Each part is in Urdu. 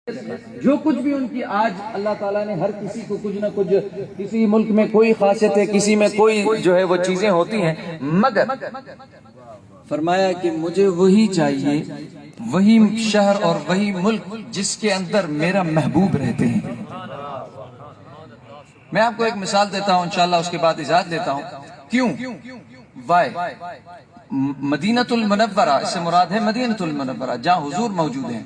جو کچھ بھی ان کی آج اللہ تعالیٰ نے ہر کسی کو کچھ نہ کچھ، کسی ملک میں کوئی خاصیت ہے، کسی میں کوئی جو ہے وہ چیزیں ہوتی ہیں، مگر فرمایا کہ مجھے وہی چاہیے، وہی شہر اور وہی ملک جس کے اندر میرا محبوب رہتے ہیں۔ میں آپ کو ایک مثال دیتا ہوں، انشاءاللہ اس کے بعد اجازت لیتا ہوں۔ کیوں؟ وائے مدینۃ المنورہ، اس سے مراد ہے مدینۃ المنورہ، جہاں حضور موجود ہیں۔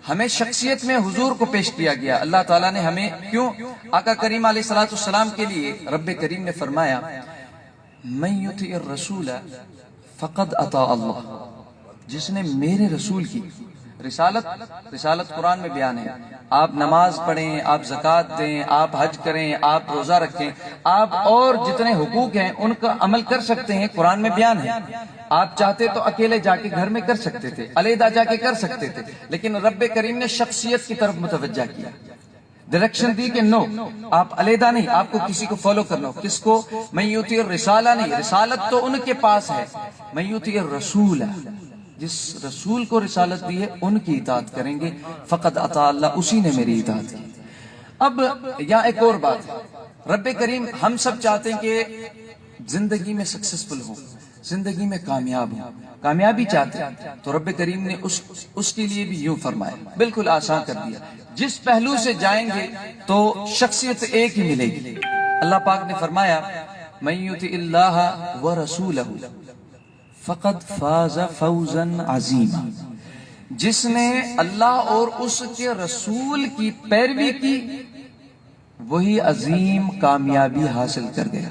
ہمیں شخصیت میں حضور کو پیش کیا گیا، اللہ تعالیٰ نے ہمیں کیوں؟ آقا کریم علیہ الصلوۃ والسلام کے لیے رب کریم نے فرمایا من یطیع الرسول فقد اطاع اللہ، جس نے میرے رسول کی رسالت قرآن میں بیان ہے، آپ نماز پڑھیں، آپ زکوٰۃ دیں، آپ حج کریں، آپ روزہ رکھیں، آپ اور جتنے حقوق ہیں ان کا عمل کر سکتے ہیں، قرآن میں بیان ہے۔ آپ چاہتے تو اکیلے جا کے گھر میں کر سکتے تھے، علیحدہ جا کے کر سکتے تھے، لیکن رب کریم نے شخصیت کی طرف متوجہ کیا، ڈائریکشن دی کہ نو، آپ علیحدہ نہیں، آپ کو کسی کو فالو کرنا ہو۔ کس کو؟ من یطیع الرسالہ نہیں، رسالت تو ان کے پاس ہے، من یطیع الرسول، جس رسول کو رسالت دی ہے ان کی اطاعت کریں گے، فقط اطاع اللہ، اسی نے میری اطاعت کی۔ اب یہاں ایک اور بات ہے، رب کریم ہم سب چاہتے ہیں کہ زندگی میں سکسسفل ہوں، زندگی میں کامیاب ہوں، کامیابی چاہتے ہیں، تو رب کریم نے اس کے لیے بھی یوں فرمایا، بالکل آسان کر دیا، جس پہلو سے جائیں گے تو شخصیت ایک ہی ملے گی۔ اللہ پاک نے فرمایا من یطع اللہ ورسولہ فقد فاز فوزا عظیما، جس نے اللہ اور اس کے رسول کی پیروی کی وہی عظیم کامیابی حاصل کر گیا۔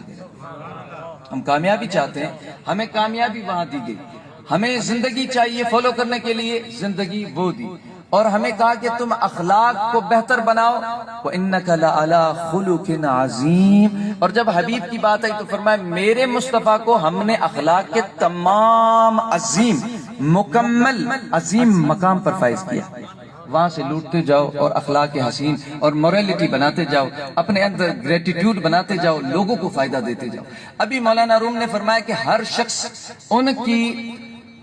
ہم کامیابی چاہتے ہیں، ہمیں کامیابی وہاں دی گئی، ہمیں زندگی چاہیے فالو کرنے کے لیے، زندگی وہ دی، اور ہمیں کہا کہ تم اخلاق کو بہتر بناؤ، وَإِنَّكَ لَعَلَىٰ خُلُقٍ عَظِيمٍ، اور جب حبیب کی بات آئی تو فرمایا میرے مصطفیٰ کو ہم نے اخلاق کے تمام عظیم، مکمل عظیم مقام پر فائز کیا۔ وہاں سے لوٹتے جاؤ اور اخلاق حسین اور موریلٹی بناتے جاؤ، اپنے اندر گریٹیٹیوڈ بناتے جاؤ، لوگوں کو فائدہ دیتے جاؤ۔ ابھی مولانا روم نے فرمایا کہ ہر شخص ان کی،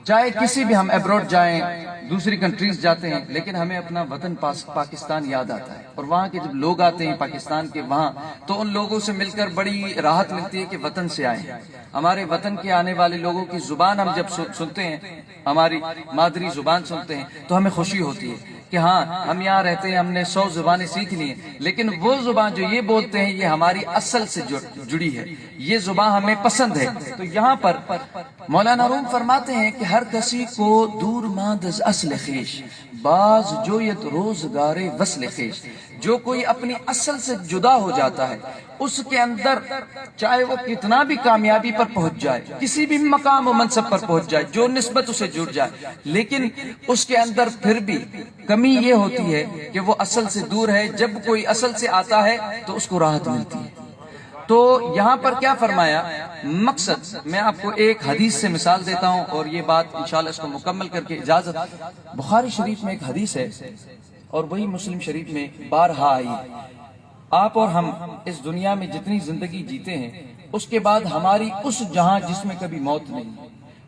چاہے کسی بھی، ہم ایبروڈ جائیں، دوسری کنٹریز جاتے ہیں، لیکن ہمیں اپنا وطن پاکستان یاد آتا ہے، اور وہاں کے جب لوگ آتے ہیں پاکستان کے وہاں، تو ان لوگوں سے مل کر بڑی راحت ملتی ہے کہ وطن سے آئے ہیں۔ ہمارے وطن کے آنے والے لوگوں کی زبان ہم جب سنتے ہیں، ہماری مادری زبان سنتے ہیں، تو ہمیں خوشی ہوتی ہے کہ ہاں ہم یہاں رہتے ہیں، ہم نے 100 زبانیں سیکھ لی ہیں، لیکن وہ زبان جو یہ بولتے ہیں یہ ہماری اصل سے جڑی ہے، یہ زبان ہمیں پسند ہے۔ تو یہاں پر مولانا روم فرماتے ہیں کہ ہر کسی کو دور ماند از اصل خویش، باز جویت روزگار وصل خویش، جو کوئی اپنی اصل سے جدا ہو جاتا ہے، اس کے اندر چاہے وہ کتنا بھی کامیابی پر پہنچ جائے، کسی بھی مقام و منصب پر پہنچ جائے، جو نسبت اسے جڑ جائے، لیکن اس کے اندر پھر بھی کمی یہ ہوتی ہے کہ وہ اصل سے دور ہے۔ جب کوئی اصل سے آتا ہے تو اس کو راحت ملتی ہے۔ تو یہاں پر کیا فرمایا؟ مقصد میں آپ کو ایک حدیث سے مثال دیتا ہوں، اور یہ بات انشاءاللہ اس کو مکمل کر کے اجازت۔ بخاری شریف میں ایک حدیث ہے، اور وہی مسلم شریف میں بارہا آئی۔ آپ اور ہم اس دنیا میں جتنی زندگی جیتے ہیں، اس کے بعد ہماری اس جہاں جس میں کبھی موت نہیں،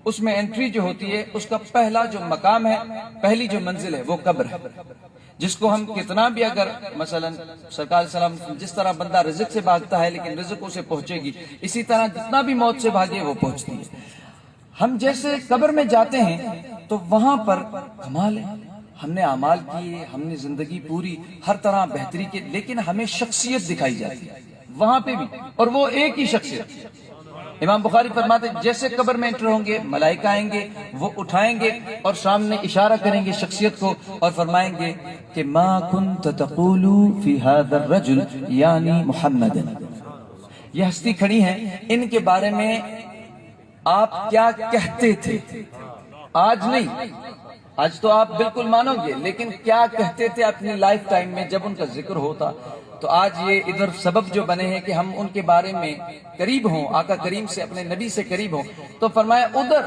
اس میں انٹری جو ہوتی ہے، اس کا پہلا جو مقام ہے، پہلی جو منزل ہے، وہ قبر ہے، جس کو ہم کتنا بھی، اگر مثلا سرکار علیہ السلام جس طرح بندہ رزق سے بھاگتا ہے لیکن رزق اسے پہنچے گی، اسی طرح جتنا بھی موت سے بھاگے وہ پہنچتی ہے۔ ہم جیسے قبر میں جاتے ہیں تو وہاں پر کمال ہے، ہم نے اعمال کیے، ہم نے زندگی پوری ہر طرح بہتری کی، لیکن ہمیں شخصیت دکھائی جاتی ہے وہاں پہ بھی، اور وہ ایک ہی شخصیت۔ امام بخاری فرماتے ہیں جیسے قبر میں انٹر ہوں گے، ملائکہ آئیں گے، وہ اٹھائیں گے اور سامنے اشارہ کریں گے شخصیت کو، اور فرمائیں گے کہ ما كنت تقول في هذا الرجل یعنی محمد، یہ ہستی کھڑی ہیں، ان کے بارے میں آپ کیا کہتے تھے؟ آج نہیں، آج تو آپ بالکل مانو گے، لیکن کیا کہتے تھے اپنی لائف ٹائم میں جب ان کا ذکر ہوتا؟ تو آج یہ ادھر سبب جو بنے ہیں کہ ہم ان کے بارے میں قریب ہوں، آقا کریم سے، اپنے نبی سے قریب ہوں، تو فرمایا ادھر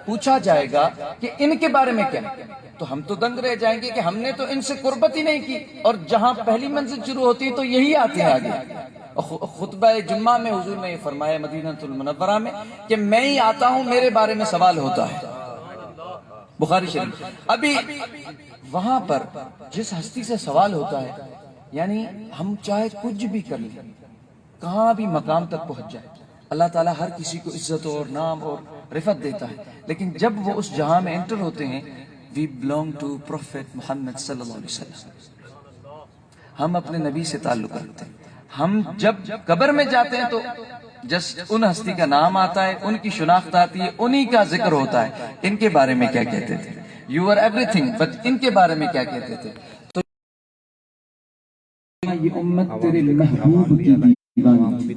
پوچھا جائے گا کہ ان کے بارے میں کیا، تو ہم تو دنگ رہ جائیں گے کہ ہم نے تو ان سے قربت ہی نہیں کی، اور جہاں پہلی منزل شروع ہوتی ہے تو یہی آتے ہیں آگے۔ خطبہ جمعہ میں حضور نے یہ فرمایا مدینہ المنورہ میں کہ میں ہی آتا ہوں، میرے بارے میں سوال ہوتا ہے، بخاری شریف. ابھی وہاں پر جس ہستی سے سوال ہوتا ہے، یعنی ہم چاہے کچھ بھی کر لیں، کہاں بھی مقام تک پہنچ جائے، اللہ تعالیٰ ہر کسی کو عزت اور نام اور رفعت دیتا ہے، لیکن جب وہ اس جہاں میں انٹر ہوتے ہیں، we belong to Prophet محمد صلی اللہ علیہ وسلم، ہم اپنے نبی سے تعلق رکھتے ہیں. ہم جب قبر میں جاتے ہیں تو جس ان ہستی کا نام آتا ہے، ان کی شناخت آتی ہے، انہی کا ذکر ہوتا ہے. ان کے بارے میں کیا کہتے تھے؟ You are everything, but ان کے بارے میں کیا کہتے تھے؟ تو یہ امت تیرے محبوب کی دیوانی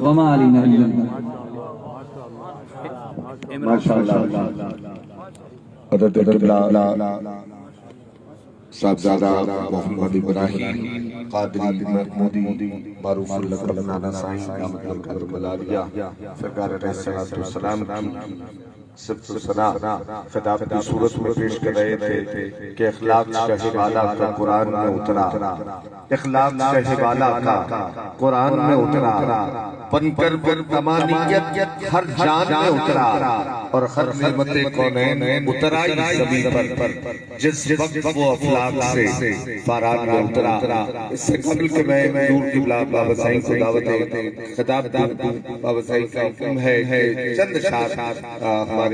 وما علینا الا البلاغ. ماشاءاللہ حضرت قبلہ صاحبزادہ محمد ابراہیم قادری محمودی معروف اللقب نانا سائن دامت القدر ملالیہ سرکار علیہ السلام کی صفت و ثنا خطاب کی صورت میں پیش کر رہے تھے کہ اخلاق شہبالہ کا قرآن میں اترا، اخلاق شہبالہ کا قرآن میں اترا، پن کر پر تمانیت ہر جان میں اترا، اور ہر نعمت کونین اترائی زمین پر جس وقت وہ افلاق سے فاران میں اترا. اس سے قبل کہ میں نور قبلہ بابا سائن کو دعوت خطاب دوں، بابا سائن کا حکم ہے کہ چند اشعار ہمارے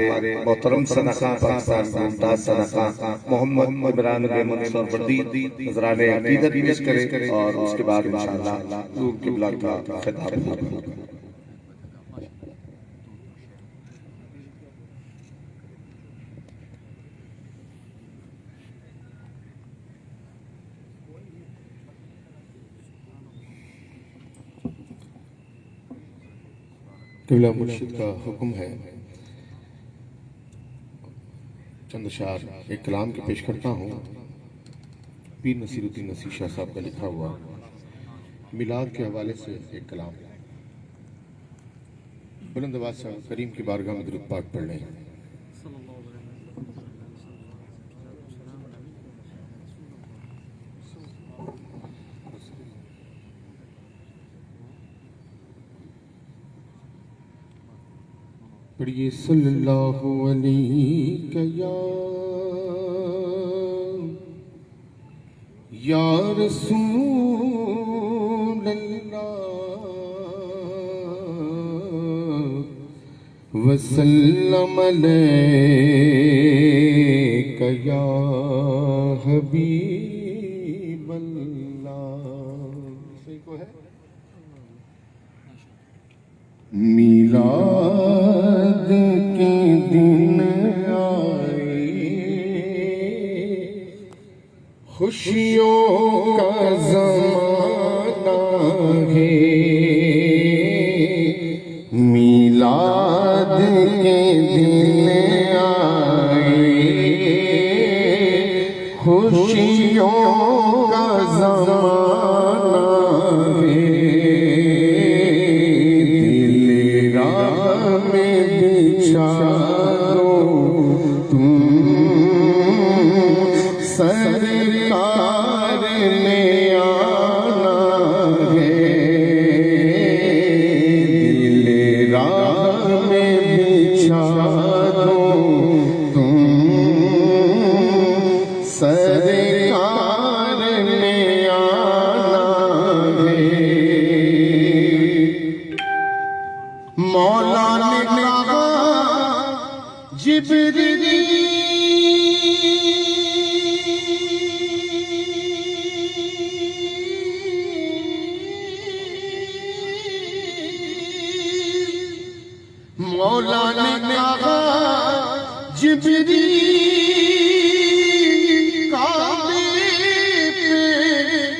محترم سنخاں پاکستان کے ممتاز سنخاں محمد عمران گیمن سوروردی حضران عقیدت پیش کرے، اور اس کے بعد انشاءاللہ نور قبلہ کا خطاب ہوگا. قبلہ مرشد کا حکم ہے چند اشعار ایک کلام کے پیش کرتا ہوں. پیر نصیر الدین نصیر شاہ صاحب کا لکھا ہوا میلاد کے حوالے سے ایک کلام. بلند آواز سے کریم کی بارگاہ میں درود پاک پڑھ لیں. پڑھیے صلی اللہ علیہ یا رسول اللہ وسلم علیک یا حبیب اللہ. صحیح کو ہے میلاد کے دن آئے، خوشیوں کا زمانہ ہے، میلاد کے دن آئے، خوشیوں کا زمانہ ہے، سرکار نے آنا ہے، دل راہ میں بچھا دو تم، سرکار نے آنا ہے. مولا نے کہا جبریل مولا نے کہا جبریل کعبے پہ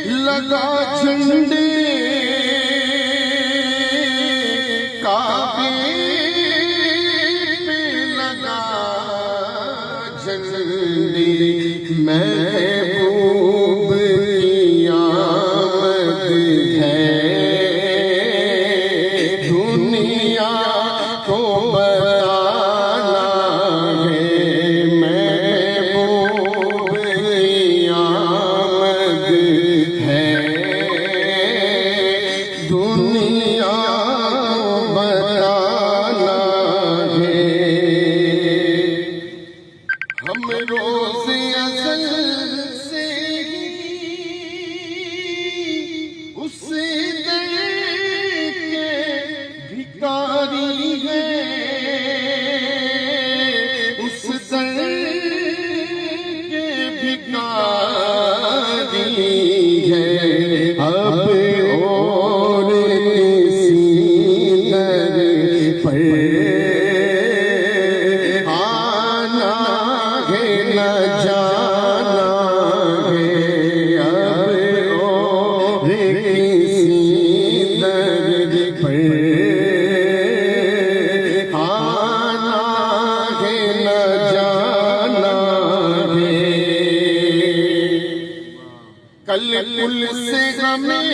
لگا جھنڈے، کعبے پہ لگا جھنڈے، محبوب کی آمد ہے، دنیا کو بتانا ہے، محبوب کی آمد ہے، کل کل سے ہمیں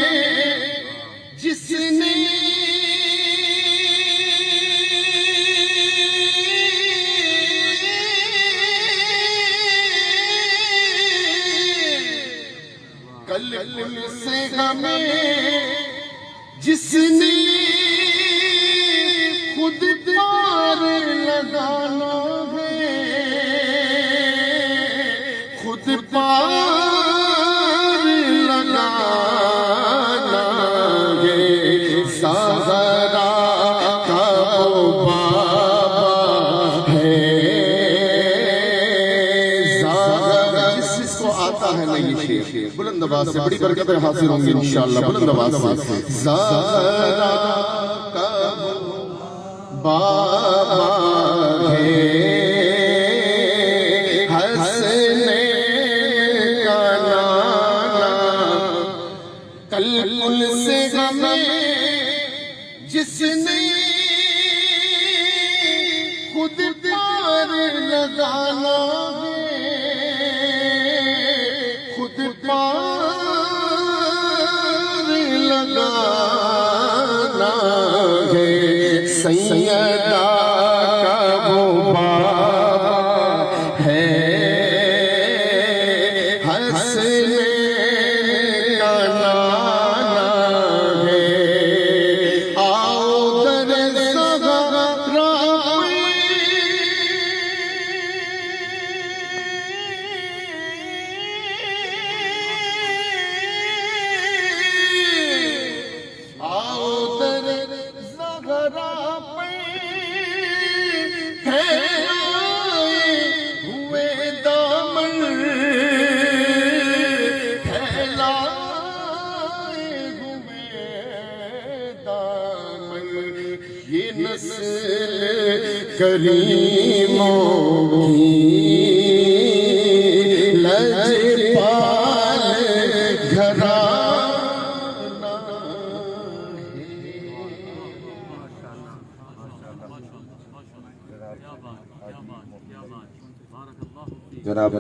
جس نے کل کل سے ہمیں جس نے خود پار لگانا ہے، خود پار لگانا ہے، زہرا کا وہ بابا ہے، زہرا جس کو آتا ہے نہیں شیر، بلند آواز سے بڑی برکتیں حاصل ہوں گی انشاءاللہ، بلند آواز سے زہرا کا بابا ہے، حسنین کا نانا، کل کل سے ہمیں جس نے خود پار لگانا ہے، خود پار لگانا ہے، سیدہ کا وہ بابا ہے، حسنین کا نانا ہے، آؤ در زہرا آؤ در زہرا پھیلائے ہوئے دامن، پھیلائے ہوئے دامن، یہ نسل کریموں کی لجپال گھرانہ ہے۔ جناب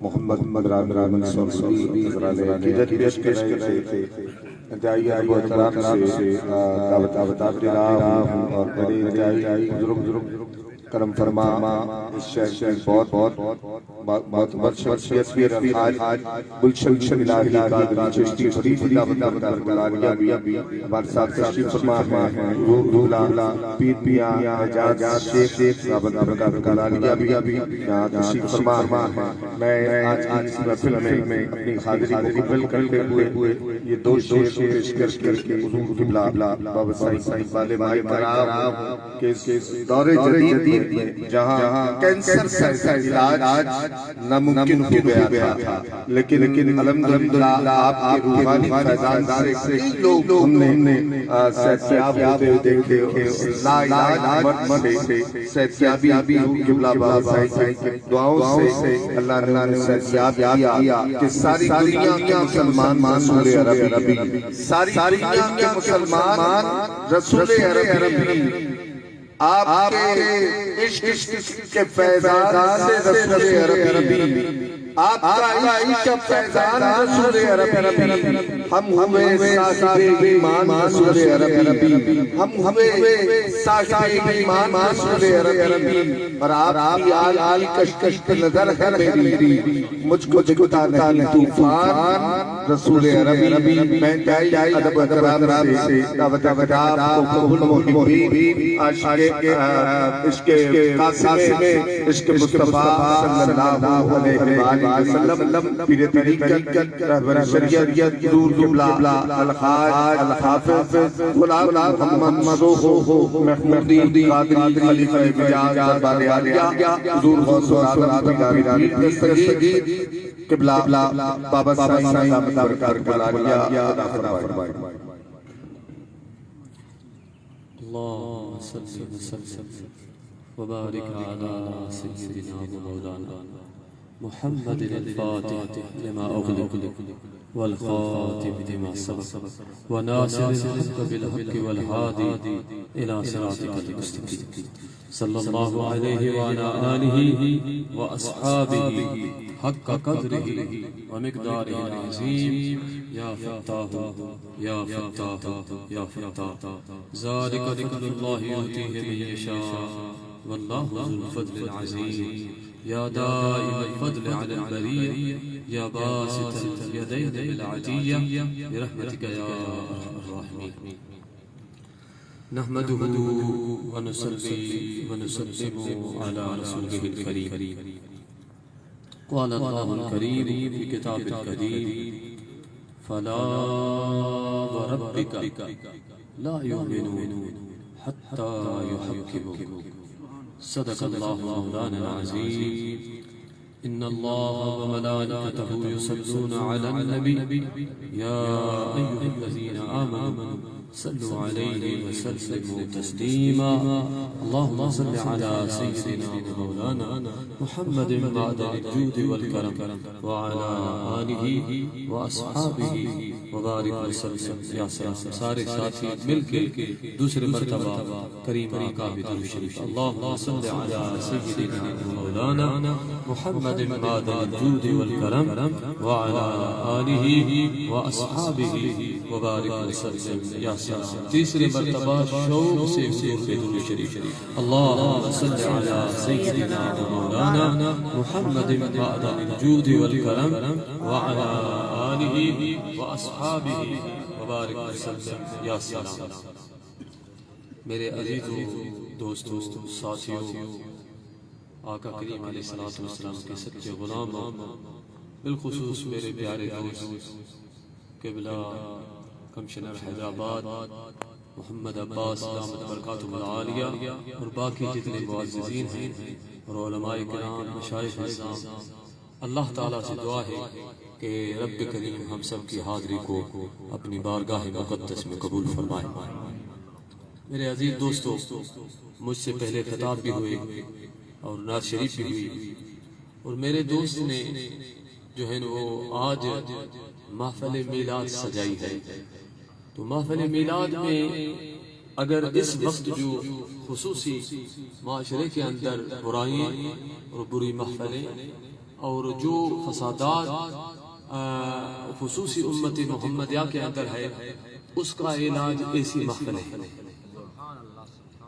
محمد رامن صوفی حضرات عقیدت پیش کر رہے تھے، انتہائی ادب و احترام سے دعوت اور بڑے انتہائی بزرگ کرم فرما اس شہر سے بہت بہت شخصیت بھی آج گلشن الہی قادری چشتی شریف دعوت برقراریہ بھی ہمارے ساتھ تشریف فرما ہے، رولا پیر میاں حجاج شیخ دعوت برقراریہ بھی یہاں تشریف فرما ہے۔ میں آج اس محفل میں اپنی حاضری کو قبول کرتے ہوئے یہ دو شعر پیش کر کے حضور قبلہ بابا سائیں اقبال ماہ کرام کے دور جدید جہاں کینسر کا علاج ناممکن ہو گیا تھا، لیکن الحمدللہ آپ کے روحانی فیضان سے کئی لوگ ہم نے صحتیاب ہوتے دیکھے، لا علاج مرد سے صحتیابی قبلہ بابا سائیں کے دعاؤں سے اللہ نے صحتیاب کیا کہ ساری دنیا کے مسلمان رسول عربی، ساری دنیا کے مسلمان رسول عربی آپ کے عشق کے فیضان سے رسول عربی، آپ کا عشق کا فیضان رسول عربی، ہم ہوئے صاحب ایمان رسول عربی، ہم ہوئے صاحب ایمان رسول عربی، اور آپ کی آل کشکش کی نظر ہے میری، مجھ کو جگتا نہیں طوفان رسول عربی۔ میں انتہائی ادب و احترام سے دعوت خطاب کو قبول محبین عشق قاسم میں عشق مصطفیٰ صلی اللہ علیہ وسلم پیر طریقت رہبر شریعت حضور قبلہ الحاج الحافظ غلام محمد مظہور محمودی قادری خلیفہ مجاز دربار عالیہ حضور غوث العظم دستگیر قبلہ بابا سائیں دامت برکات عالیہ عطا فرمائے۔ اللهم صل وسلم وبارك على سيدنا ومولانا محمد الفاتح لما أغلق والخاتم لما سبق وناصر الحق بالحق والهادي إلى صراطك المستقيم صلى الله عليه وعلى آله وأصحابه حق قدره ومقداره العظيم يا فتاه يا فتاه يا فتاه ذلك فضل الله يؤتيه من يشاء والله ذو الفضل العظيم يا دائم الفضل على البرية يا باسط اليدين بالعطية برحمتك يا أرحم الراحمين نحمده ونصلي ونسلم على رسوله الكريم قال الله الكريم في كتاب الكريم فلا وربك لا يؤمنون حتى يحكموك صدق الله مولانا العظيم إن الله وملائكته يصلون على النبي يا أيها الذين آمنوا صلوا عليه وسلموا تسليما اللهم صل على سيدنا ومولانا محمد معدن الجود والكرم وعلى آله وأصحابه وبارك وسلم يا سلام سارے ساتھی مل کے دوسرے مرتبہ کریم آقا بدرود شریف اللهم صل على سيدنا ومولانا محمد معدن الجود والكرم وعلى آله وأصحابه وبارك وسلم يا تیسری مرتبہ شوق سے حضور پہ درود شریف اللهم صل على سيدنا ومولانا محمد معدن الجود والكرم وعلى آله وأصحابه وبارك وسلم يا سلام میرے عزیزوں دوستوں ساتھیوں آقا کریم علیہ السلام کے سچے غلاموں بالخصوص میرے پیارے دوست قبلہ کمشنر حیدرآباد محمد عباس دامت برکاتہ العالیہ اور باقی جتنے معززین ہیں اور علماء کرام مشائخ اسلام اللہ تعالیٰ سے دعا ہے کہ رب کریم ہم سب کی حاضری کو اپنی بارگاہ مقدس میں قبول فرمائے میرے عزیز دوستو مجھ سے پہلے خطاب بھی ہوئے اور نعت شریف بھی ہوئی اور میرے دوست نے جو ہے وہ آج محفل میلاد سجائی ہے تو محفل میلاد میں اگر اس وقت جو خصوصی معاشرے کے اندر برائیاں اور بری محفلیں اور جو فسادات خصوصی امت محمدیہ کے اندر ہے اس کا علاج ایسی محفلیں ہیں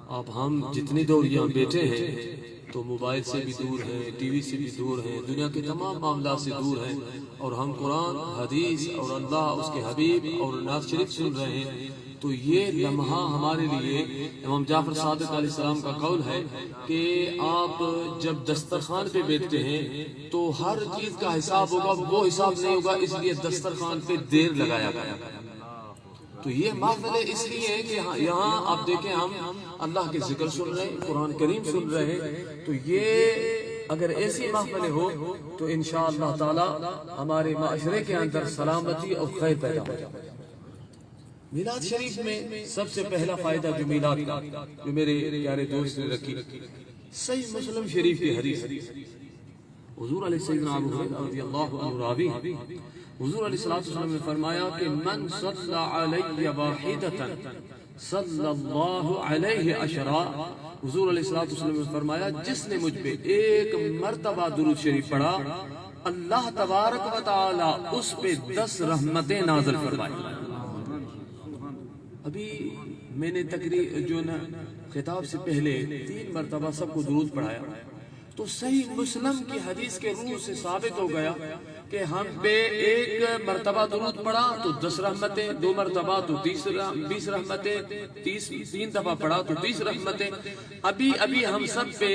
اب ہم جتنی دور یہاں بیٹھے ہیں تو موبائل سے بھی دور ہیں ٹی وی سے بھی دور ہیں دنیا کے تمام معاملات سے دور ہیں اور ہم قرآن حدیث اور اللہ اس کے حبیب اور نعت شریف سن رہے ہیں تو یہ لمحہ ہمارے لیے امام جعفر صادق علیہ السلام کا قول ہے کہ آپ جب دسترخوان پہ بیٹھتے ہیں تو ہر چیز کا حساب ہوگا وہ حساب نہیں ہوگا اس لیے دسترخوان پہ دیر لگایا گیا تو یہ محفل اس لیے ہے کہ یہاں آپ دیکھیں ہم اللہ کے ذکر سن رہے ہیں قرآن کریم سن رہے ہیں تو یہ اگر ایسی محفلیں ہو تو انشاءاللہ تعالی ہمارے معاشرے کے اندر سلامتی اور خیر پیدا ہو جائے میلاد شریف میں سب سے پہلا فائدہ جو میلاد کا جو میرے پیارے دوست نے رکھی صحیح مسلم شریف کی حدیث حضور علیہ سیدنا ابو ہریرہ رضی اللہ عنہ راوی حضور علیہ السلام نے فرمایا کہ من صلی علی واحدتا صلی اللہ علیہ عشرہ حضور علیہ السلام نے فرمایا جس نے مجھ پہ ایک مرتبہ درود شریف پڑھا اللہ تبارک و تعالی اس پہ 10 رحمتیں نازل فرمائی ابھی میں نے تقریر جو نا خطاب سے پہلے 3 مرتبہ سب کو درود پڑھایا تو صحیح مسلم کی حدیث کے روح سے ثابت ہو گیا کہ ہم پہ ایک مرتبہ درود پڑھا تو 10 رحمتیں 2 مرتبہ تو 20 رحمتیں 3 دفعہ پڑھا تو 20 رحمتیں ابھی ہم سب پہ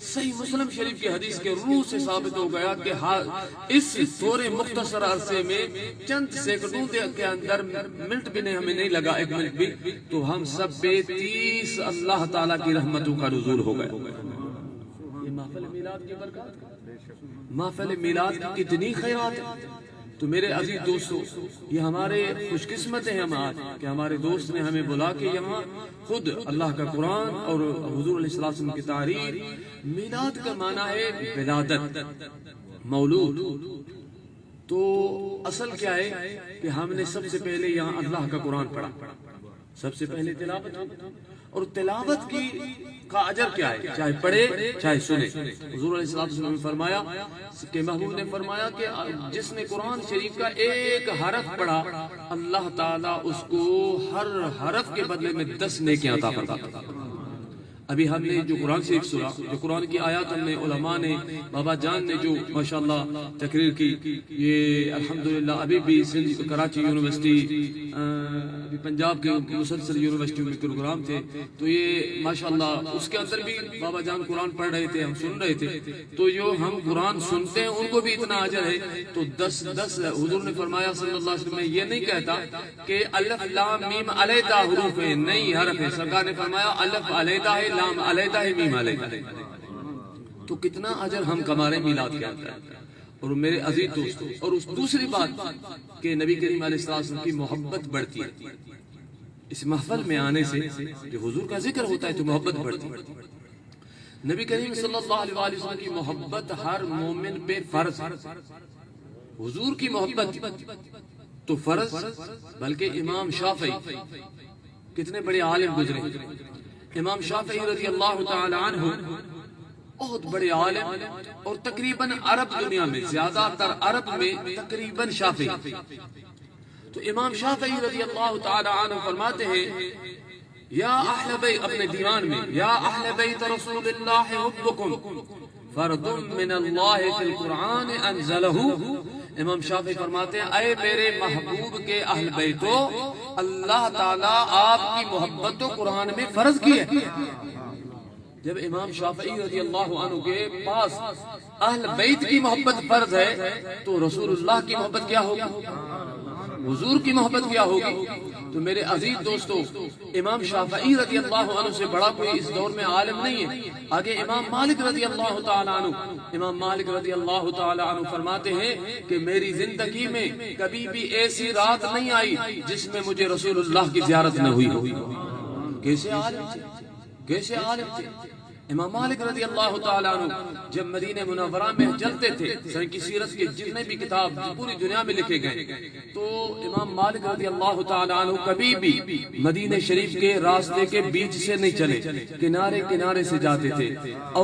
صحیح مسلم شریف کی حدیث کے روح سے ثابت ہو گیا کہ اس تھوڑے مختصر عرصے میں چند سیکنڈوں کے اندر منٹ بھی نہیں ہمیں نہیں لگا 1 منٹ بھی تو ہم سب پہ 30 اللہ تعالیٰ کی رحمتوں کا نزول ہو گیا یہ محفل میلاد کی برکات محفل میلاد کی کتنی خیرات ہے تو میرے عزیز دوستو یہ ہمارے خوش قسمت ہیں ہم آج کہ ہمارے دوست نے ہمیں بلا کے یہاں خود اللہ کا قرآن اور حضور علیہ السلام کی تعریف میلاد کا معنی ہے ولادت مولود تو اصل کیا ہے کہ ہم نے سب سے پہلے یہاں اللہ کا قرآن پڑھا، سب سے پہلے تلاوت، اور تلاوت کی کا اجر کیا ہے، چاہے پڑھے چاہے سنے۔ حضور علیہ السلام نے فرمایا کہ محبوب نے فرمایا کہ جس نے قرآن شریف کا ایک حرف پڑھا اللہ تعالیٰ اس کو ہر حرف کے بدلے میں 10 نیکیاں عطا فرماتا۔ ابھی ہم نے جو قرآن شریف سنا، جو قرآن کی آیات ہم نے علماء نے، بابا جان نے جو ماشاءاللہ تقریر کی، یہ الحمدللہ ابھی بھی کراچی یونیورسٹی، ابھی پنجاب کے مسلسل یونیورسٹیوں میں پروگرام تھے، تو یہ ماشاءاللہ اس کے اندر بھی بابا جان قرآن پڑھ رہے تھے، ہم سن رہے تھے۔ تو جو ہم قرآن سنتے ہیں ان کو بھی اتنا اجر ہے۔ تو 10 حضور نے فرمایا صلی اللہ علیہ وسلم، میں یہ نہیں کہتا کہ الف لام میم علیحدہ حروف ہے، نہیں حرف ہے۔ سرکار نے فرمایا الف علیحدہ ہے، لام علیحدہ ہے، میم علیحدہ ہے۔ تو کتنا اجر ہم کما رہے ہیں میلاد کے اندر۔ اور میرے عزیز دوستو، اور اس دوسری بات کہ نبی کریم علیہ السلام کی محبت بڑھتی ہے۔ اس محفل میں آنے سے جو حضور کا ذکر ہوتا ہے تو محبت بڑھتی ہے۔ نبی کریم صلی اللہ علیہ وسلم کی محبت ہر مومن پہ فرض ہے۔ حضور کی محبت تو فرض، بلکہ امام شافعی کتنے بڑے عالم گزرے، امام شافعی رضی اللہ تعالی عنہ بہت بڑے عالم، اور تقریباً عرب دنیا میں زیادہ تر عرب میں تقریباً شافعی۔ تو امام شافعی رضی اللہ تعالی عنہ فرماتے ہیں یا اہل بیت، اپنے دیوان میں، یا اہل بیت رسول اللہ حبکم فرد من اللہ فی القرآن انزلہ۔ امام شافعی فرماتے ہیں اے میرے محبوب کے اہل بیتو، اللہ تعالیٰ آپ کی محبت تو قرآن میں فرض کی ہے۔ جب امام شافعی رضی اللہ عنہ کے پاس اہل بیت کی محبت فرض ہے تو رسول اللہ کی محبت کیا ہوگی، حضور کی محبت کیا ہوگی۔ تو میرے عزیز دوستو، امام شافعی رضی اللہ عنہ سے بڑا کوئی اس دور میں عالم نہیں ہے۔ آگے امام مالک رضی اللہ تعالی عنہ، امام مالک رضی اللہ تعالی عنہ فرماتے ہیں کہ میری زندگی میں کبھی بھی ایسی رات نہیں آئی جس میں مجھے رسول اللہ کی زیارت نہ ہوئی ہو۔ کیسے عالم تھے، کیسے عالم تھے امام مالک رضی اللہ تعالیٰ عنہ۔ جب مدینہ منورہ میں چلتے تھے، سر کی سیرت کے جتنے بھی کتاب پوری دنیا میں لکھے گئے، تو امام مالک رضی اللہ تعالیٰ عنہ کبھی بھی مدینہ شریف کے راستے کے بیچ سے نہیں چلے، کنارے کنارے سے جاتے تھے۔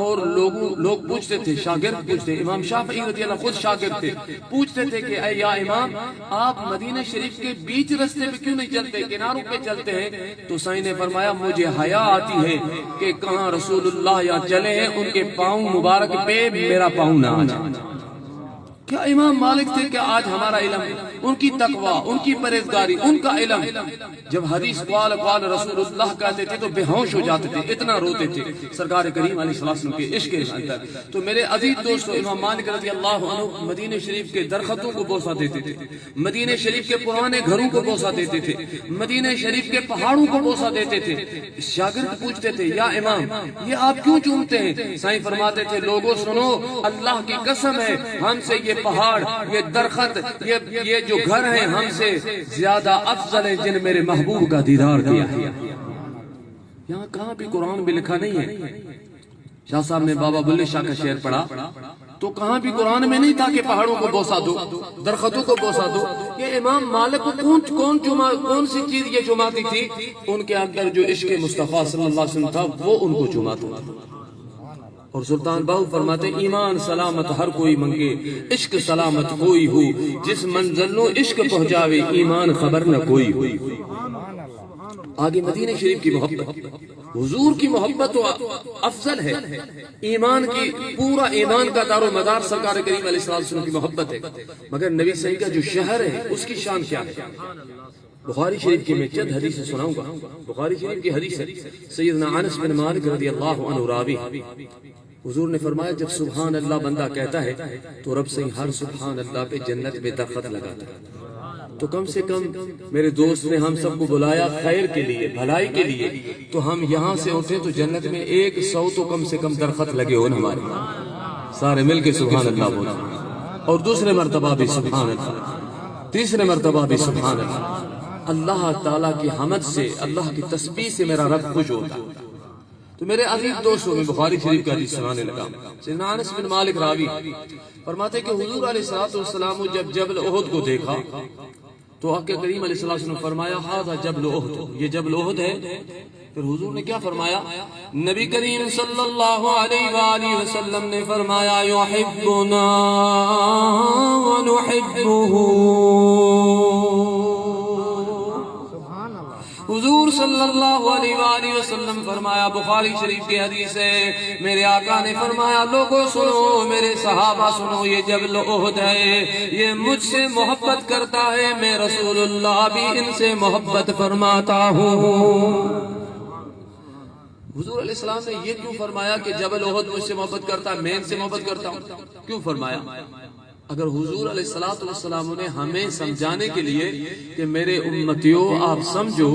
اور لوگ پوچھتے تھے، شاگرد پوچھتے، امام شافعی رضی اللہ خود شاگرد تھے، پوچھتے تھے کہ اے یا امام، آپ مدینہ شریف کے بیچ راستے پہ کیوں نہیں چلتے، کناروں پہ چلتے ہیں؟ تو سائیں نے فرمایا مجھے حیا آتی ہے کہ کہاں رسول اللہ یا چلے ہیں ان کے پاؤں مبارک پہ میرا پاؤں نہ آ جائے۔ کیا امام مالک تھے کہ آج ہمارا علم، ان کی تقوی، ان کی پرہیزگاری، ان کا علم، جب حدیث قال قال رسول اللہ کہتے تھے تو بے ہوش ہو جاتے تھے، اتنا روتے تھے سرکار کریم علیہ السلام کے عشق کے اندر۔ تو میرے عزیز دوستو، امام مالک رضی اللہ عنہ مدینہ شریف کے درختوں کو بوسہ دیتے تھے، مدینہ شریف کے پرانے گھروں کو بوسہ دیتے تھے، مدینہ شریف کے پہاڑوں کو بوسہ دیتے تھے۔ شاگرد پوچھتے تھے یا امام یہ آپ کیوں چومتے ہیں؟ سائیں فرماتے تھے لوگوں سنو، اللہ کی قسم ہے ہم سے یہ پہاڑ، یہ درخت، یہ جو گھر ہیں ہم سے زیادہ افضل ہے جن میرے محبوب کا دیدار کیا ہے۔ یہاں کہاں بھی قرآن بھی لکھا نہیں ہے۔ شاہ صاحب نے بابا بلے شاہ کا شعر پڑھا تو کہاں بھی قرآن میں نہیں تھا کہ پہاڑوں کو بوسہ دو، درختوں کو بوسہ دو۔ یہ امام مالک کو کون سی چیز یہ چماتی تھی؟ ان کے اندر جو عشق مصطفیٰ صلی اللہ علیہ وسلم تھا وہ ان کو چماتا تھا۔ اور سلطان باہو فرماتے ایمان سلامت ہر کوئی منگے، عشق سلامت کوئی ہو، جس منزل نو عشق پہنچاوے ایمان خبر نہ کوئی ہو۔ آگے مدینہ شریف کی محبت، حضور کی محبت تو افضل ہے، ایمان کی پورا ایمان کا دار و مدار سرکار کریم علیہ السلام کی محبت ہے، مگر نبی صحیح کا جو شہر ہے اس کی شان کیا ہے؟ بخاری شریف کی میں چند حدیث سناؤں گا۔ بخاری شریف کی حدیث ہے، سیدنا انس بن مالک رضی اللہ عنہ راوی، حضور نے فرمایا جب سبحان اللہ بندہ کہتا ہے تو رب سے ہر سبحان اللہ پہ جنت میں درخت لگاتا ہے۔ تو کم سے کم میرے دوست نے ہم سب کو بلایا خیر کے لیے، بھلائی کے لیے، تو ہم یہاں سے اٹھے تو جنت میں 100 تو کم سے کم درخت لگے ہو نا ہمارے، سارے مل کے سبحان اللہ بولے، اور دوسرے مرتبہ بھی سبحان اللہ، تیسرے مرتبہ بھی سبحان اللہ۔ اللہ تعالیٰ کی حمد سے، اللہ کی تسبیح سے میرا رب خوش ہوتا۔ تو میرے عزیز دوستوں میں بخاری شریف کا حدیث سنانے لگا. سیدنا انس بن مالک راوی فرماتے کہ حضور علیہ السلام جب جبل احد کو دیکھا تو آقا کریم علیہ السلام نے فرمایا ھذا جبل احد، یہ جبل احد ہے. پھر حضور نے کیا فرمایا؟ نبی کریم صلی اللہ علیہ وآلہ وسلم نے فرمایا یحبنا ونحبہ. حضور صلی اللہ علیہ وآلہ وسلم فرمایا، بخاری شریف کی حدیث ہے، میرے آقا نے فرمایا لوگوں سنو، میرے صحابہ سنو، یہ جبل احد ہے، یہ مجھ سے محبت کرتا ہے، میں رسول اللہ بھی ان سے محبت فرماتا ہوں. حضور علیہ السلام نے یہ کیوں فرمایا کہ جبل احد مجھ سے محبت کرتا ہے، میں ان سے محبت کرتا ہوں؟ کیوں فرمایا؟ اگر حضور علیہ السلام نے ہمیں سمجھانے کے لیے کہ میرے امتیوں آپ سمجھو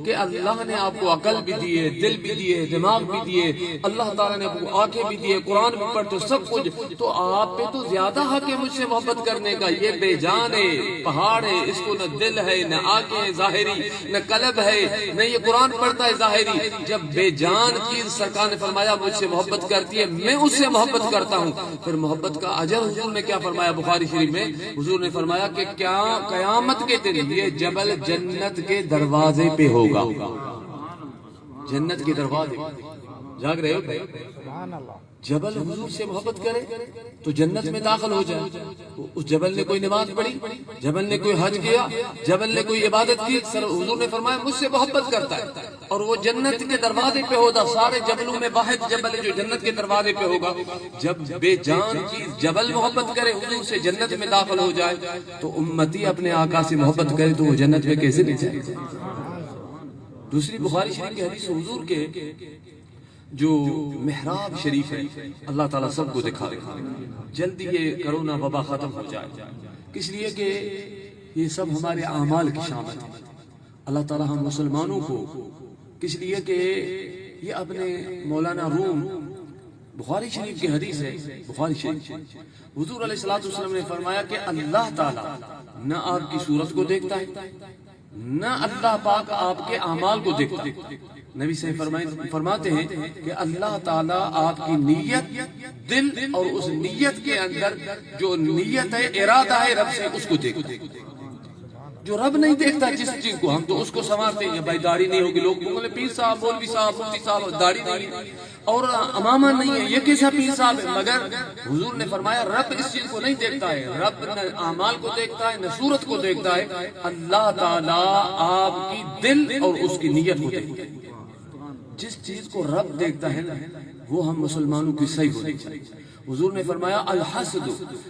کہ اللہ نے آپ کو عقل بھی دیے، دل بھی دیے، دماغ بھی دیے، اللہ تعالیٰ نے آپ کو آنکھیں بھی دیے، قرآن بھی پڑھتے سب کچھ، تو آپ پہ تو زیادہ حق ہے مجھ سے محبت کرنے کا. یہ بے جان ہے، پہاڑ ہے، اس کو نہ دل ہے، نہ آنکھیں ہے ظاہری، نہ قلب ہے، نہ یہ قرآن پڑھتا ہے ظاہری. جب بے جان چیز سرکار نے فرمایا مجھ سے محبت کرتی ہے، میں اس سے محبت کرتا ہوں، پھر محبت کا اجر حضور نے کیا فرمایا؟ بخاری شریف میں حضور نے فرمایا کہ کیا قیامت کے دن یہ جبل جنت کے دروازے پہ ہوگا. جنت کے دروازے، جاگ رہے ہو؟ جبل حضور سے محبت کرے تو جنت میں داخل ہو جائے. اس جبل نے کوئی نماز پڑھی، جبل نے کوئی حج کیا، جبل نے کوئی عبادت کی، حضور نے فرمایا مجھ سے محبت کرتا ہے اور وہ جنت کے دروازے پہ ہوگا. سارے جبلوں میں واحد جبل ہے جو جنت کے دروازے پہ ہوگا. جب بے جان چیز جبل محبت کرے حضور سے جنت میں داخل ہو جائے تو امتی اپنے آقا سے محبت کرے تو وہ جنت میں کیسے نہیں جائے؟ دوسری بخاری شریف کی حدیث حضور کے جو محراب شریف ہے، اللہ تعالیٰ سب کو دکھا دے جلدی یہ کرونا وبا ختم ہو جائے، کس لیے کہ یہ سب ہمارے اعمال کی شامت ہے. اللہ تعالیٰ ہم مسلمانوں کو کس لیے کہ یہ اپنے مولانا روم، بخاری شریف کی حدیث ہے، بخاری شریف حضور علیہ السلام نے فرمایا کہ اللہ تعالیٰ نہ آپ کی صورت کو دیکھتا ہے، نہ اللہ پاک آپ کے اعمال کو دیکھتا ہے. نبی سے فرماتے ہیں کہ اللہ تعالیٰ آپ کی نیت، دل اور اس نیت کے اندر جو نیت ہے، ارادہ ہے، رب سے اس کو دیکھتا ہے. جو رب نہیں دیکھتا جس چیز کو، ہم تو اس کو سنوارتے ہیں. بھائی داڑھی نہیں ہوگی، لوگ بولے پیر صاحب، مولوی صاحب، مفتی صاحب داڑھی نہیں اور امامہ نہیں ہے، یہ کیسا پیر صاحب ہے؟ مگر حضور نے فرمایا رب اس چیز کو نہیں دیکھتا ہے. رب نہ اعمال کو دیکھتا ہے، نہ صورت کو دیکھتا ہے. اللہ تعالیٰ آپ کی دل اور اس کی نیت کو دیکھتا ہے. جس چیز کو رب دیکھتا ہے نا وہ ہم مسلمانوں کی صحیح ہونی چاہیے. حضور نے فرمایا الحسد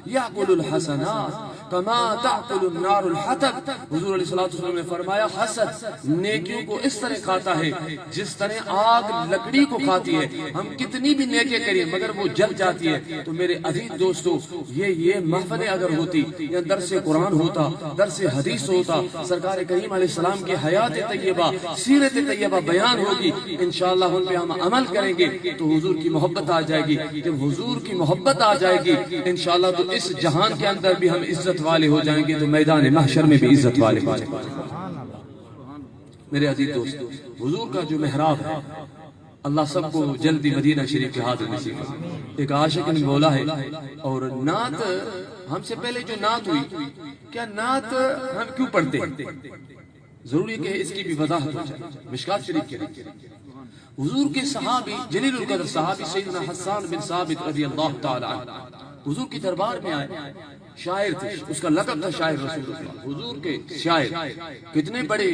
یاکل الحسنات کما تاکل النار الحطب. حضور علیہ الصلوۃ نے فرمایا حسد نیکیوں کو اس طرح کھاتا ہے جس طرح آگ لکڑی کو کھاتی ہے. ہم کتنی بھی نیکی کریں مگر وہ جل جاتی ہے. تو میرے عزیز دوستو، یہ محفل اگر ہوتی یا درس قرآن ہوتا، درس حدیث ہوتا، سرکار کریم علیہ السلام کی حیات طیبہ، سیرت طیبہ بیان ہوگی، انشاءاللہ ان پہ ہم عمل کریں گے تو حضور کی محبت آ جائے گی. جب حضور کی محبت آ جائے گی انشاءاللہ تو اس جہان کے اندر بھی ہم عزت والے ہو جائیں گے، تو میدان محشر میں بھی عزت والے ہو جائیں گے. میرے عزیز دوستو، حضور کا جو محراب ہے، اللہ سب کو جلدی مدینہ شریف کے حاضر نصیب کرے. ایک عاشق نے بولا ہے، اور نعت ہم سے پہلے جو نعت ہوئی، کیا نعت ہم کیوں پڑھتے ہیں؟ ضروری کہ اس کی بھی وضاحت ہو جائے. مشکات شریف کے حضور کے صحابی، جلیل القدر صحابی سیدنا حسان بن ثابت رضی اللہ تعالی عنہ حضور کی دربار میں آئے. شاعر تھے، اس کا لقب تھا شاعر رسول اللہ. حضور کے شاعر کتنے بڑے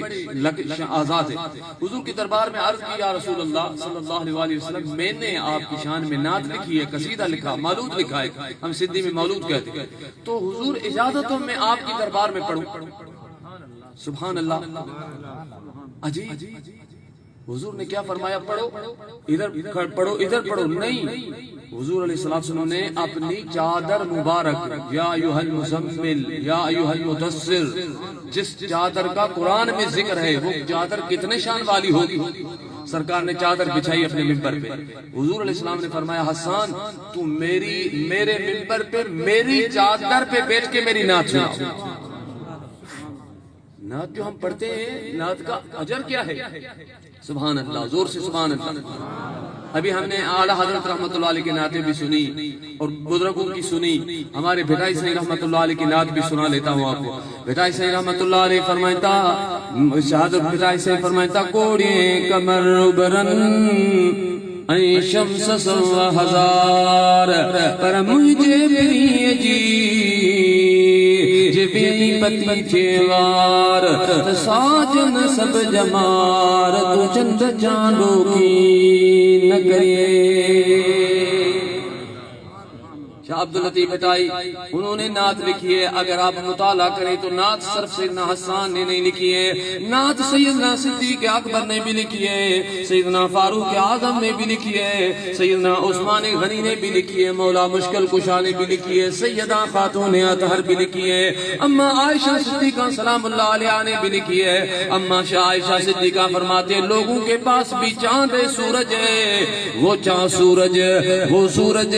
آزاد ہیں. حضور کی دربار میں عرض کی یا رسول اللہ صلی اللہ علیہ وسلم، میں نے آپ کی شان میں نعت لکھی ہے، قصیدہ لکھا، مولود لکھا ہے، ہم سندھی میں مولود کہتے ہیں، تو حضور اجازت ہو میں آپ کی دربار میں پڑھوں؟ سبحان اللہ. عجیب. حضور نے کیا فرمایا؟ پڑھو ادھر پڑھو ادھر پڑھو؟ نہیں. حضور علیہ السلام نے اپنی چادر مبارک یا ایھا المزمل یا ایھا المدثر، جس چادر کا قرآن میں ذکر ہے، وہ چادر کتنے شان والی ہوگی. سرکار نے چادر بچھائی اپنے ممبر پہ. حضور علیہ السلام نے فرمایا حسان تو میرے ممبر پہ میری چادر پہ بیٹھ کے میری نعت سنا. نعت جو ہم پڑھتے ہیں، نعت کا اجر کیا ہے؟ سبحان اللہ، زور سے سبحان اللہ. ابھی ہم نے اعلیٰ حضرت رحمۃ اللہ علیہ کی نعتیں بھی سنی اور بزرگوں کی سنی. ہمارے بھٹائی صاحب رحمۃ اللہ علیہ کی نعت بھی سنا لیتا ہوں آپ کو. بھٹائی صاحب رحمۃ اللہ علیہ فرمائتا، شہادت بھٹائی صاحب فرمائتا، کوڑے کمر برن اے شمس سوا ہزار پر مجھے بھی جی جبی پتی چھوار ساجن سب جمار تو چند چاندوں کی نہ کرے. شاہ عبداللطیف بھٹائی انہوں نے نعت لکھی ہے. اگر آپ مطالعہ کریں تو نعت صرف سیدنا حسان نے نہیں لکھی ہے، نعت سیدنا صدیق اکبر نے بھی لکھی ہے، سیدنا فاروق اعظم نے بھی لکھی ہے، سیدنا عثمان غنی نے بھی لکھی ہے، مولا مشکل کشا نے بھی لکھی ہے، سیدہ خاتون اطہر بھی لکھی ہے، اما عائشہ صدیقہ سلام اللہ علیہ نے بھی لکھی ہے. اما شاہ عائشہ صدیقہ فرماتے لوگوں کے پاس بھی چاند سورج ہے، وہ چاند سورج وہ سورج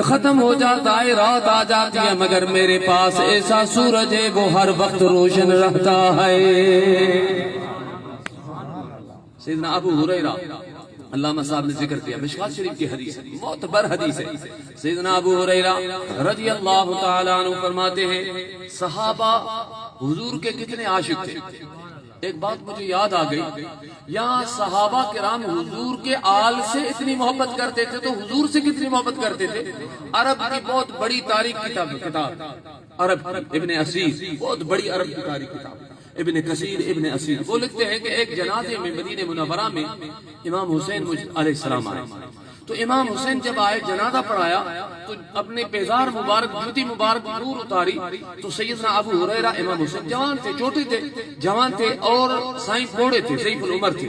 ختم ہو جاتا ہے، رات آ جاتی ہے، مگر میرے پاس ایسا سورج ہے وہ ہر وقت روشن رہتا ہے. سیدنا ابو ہریرہ علامہ صاحب نے ذکر کیا، مشکوٰۃ شریف کی حدیث ہے، معتبر حدیث ہے. سیدنا ابو ہریرہ رضی اللہ تعالیٰ عنہ فرماتے ہیں صحابہ حضور کے کتنے عاشق تھے. ایک بات مجھے یاد آ گئی، یہاں صحابہ کرام حضور کے آل سے اتنی محبت کرتے تھے تو حضور سے کتنی محبت کرتے تھے. عرب کی بہت بڑی تاریخ کتاب عرب ابن اسیر، بہت بڑی عرب کی تاریخ کتاب ابن کثیر ابن اسیر، وہ لکھتے ہیں کہ ایک جنازے میں مدینہ منورہ میں امام حسین علیہ السلام آئے. تو امام حسین جب آئے جنازہ پڑھایا تو اپنے پیزار مبارک جوتی مبارک دور اتاری تو سیدنا ابو ہریرہ امام حسین جوان تھے، چھوٹے تھے، جوان تھے اور سائیں بوڑھے تھے، ضعیف العمر تھے،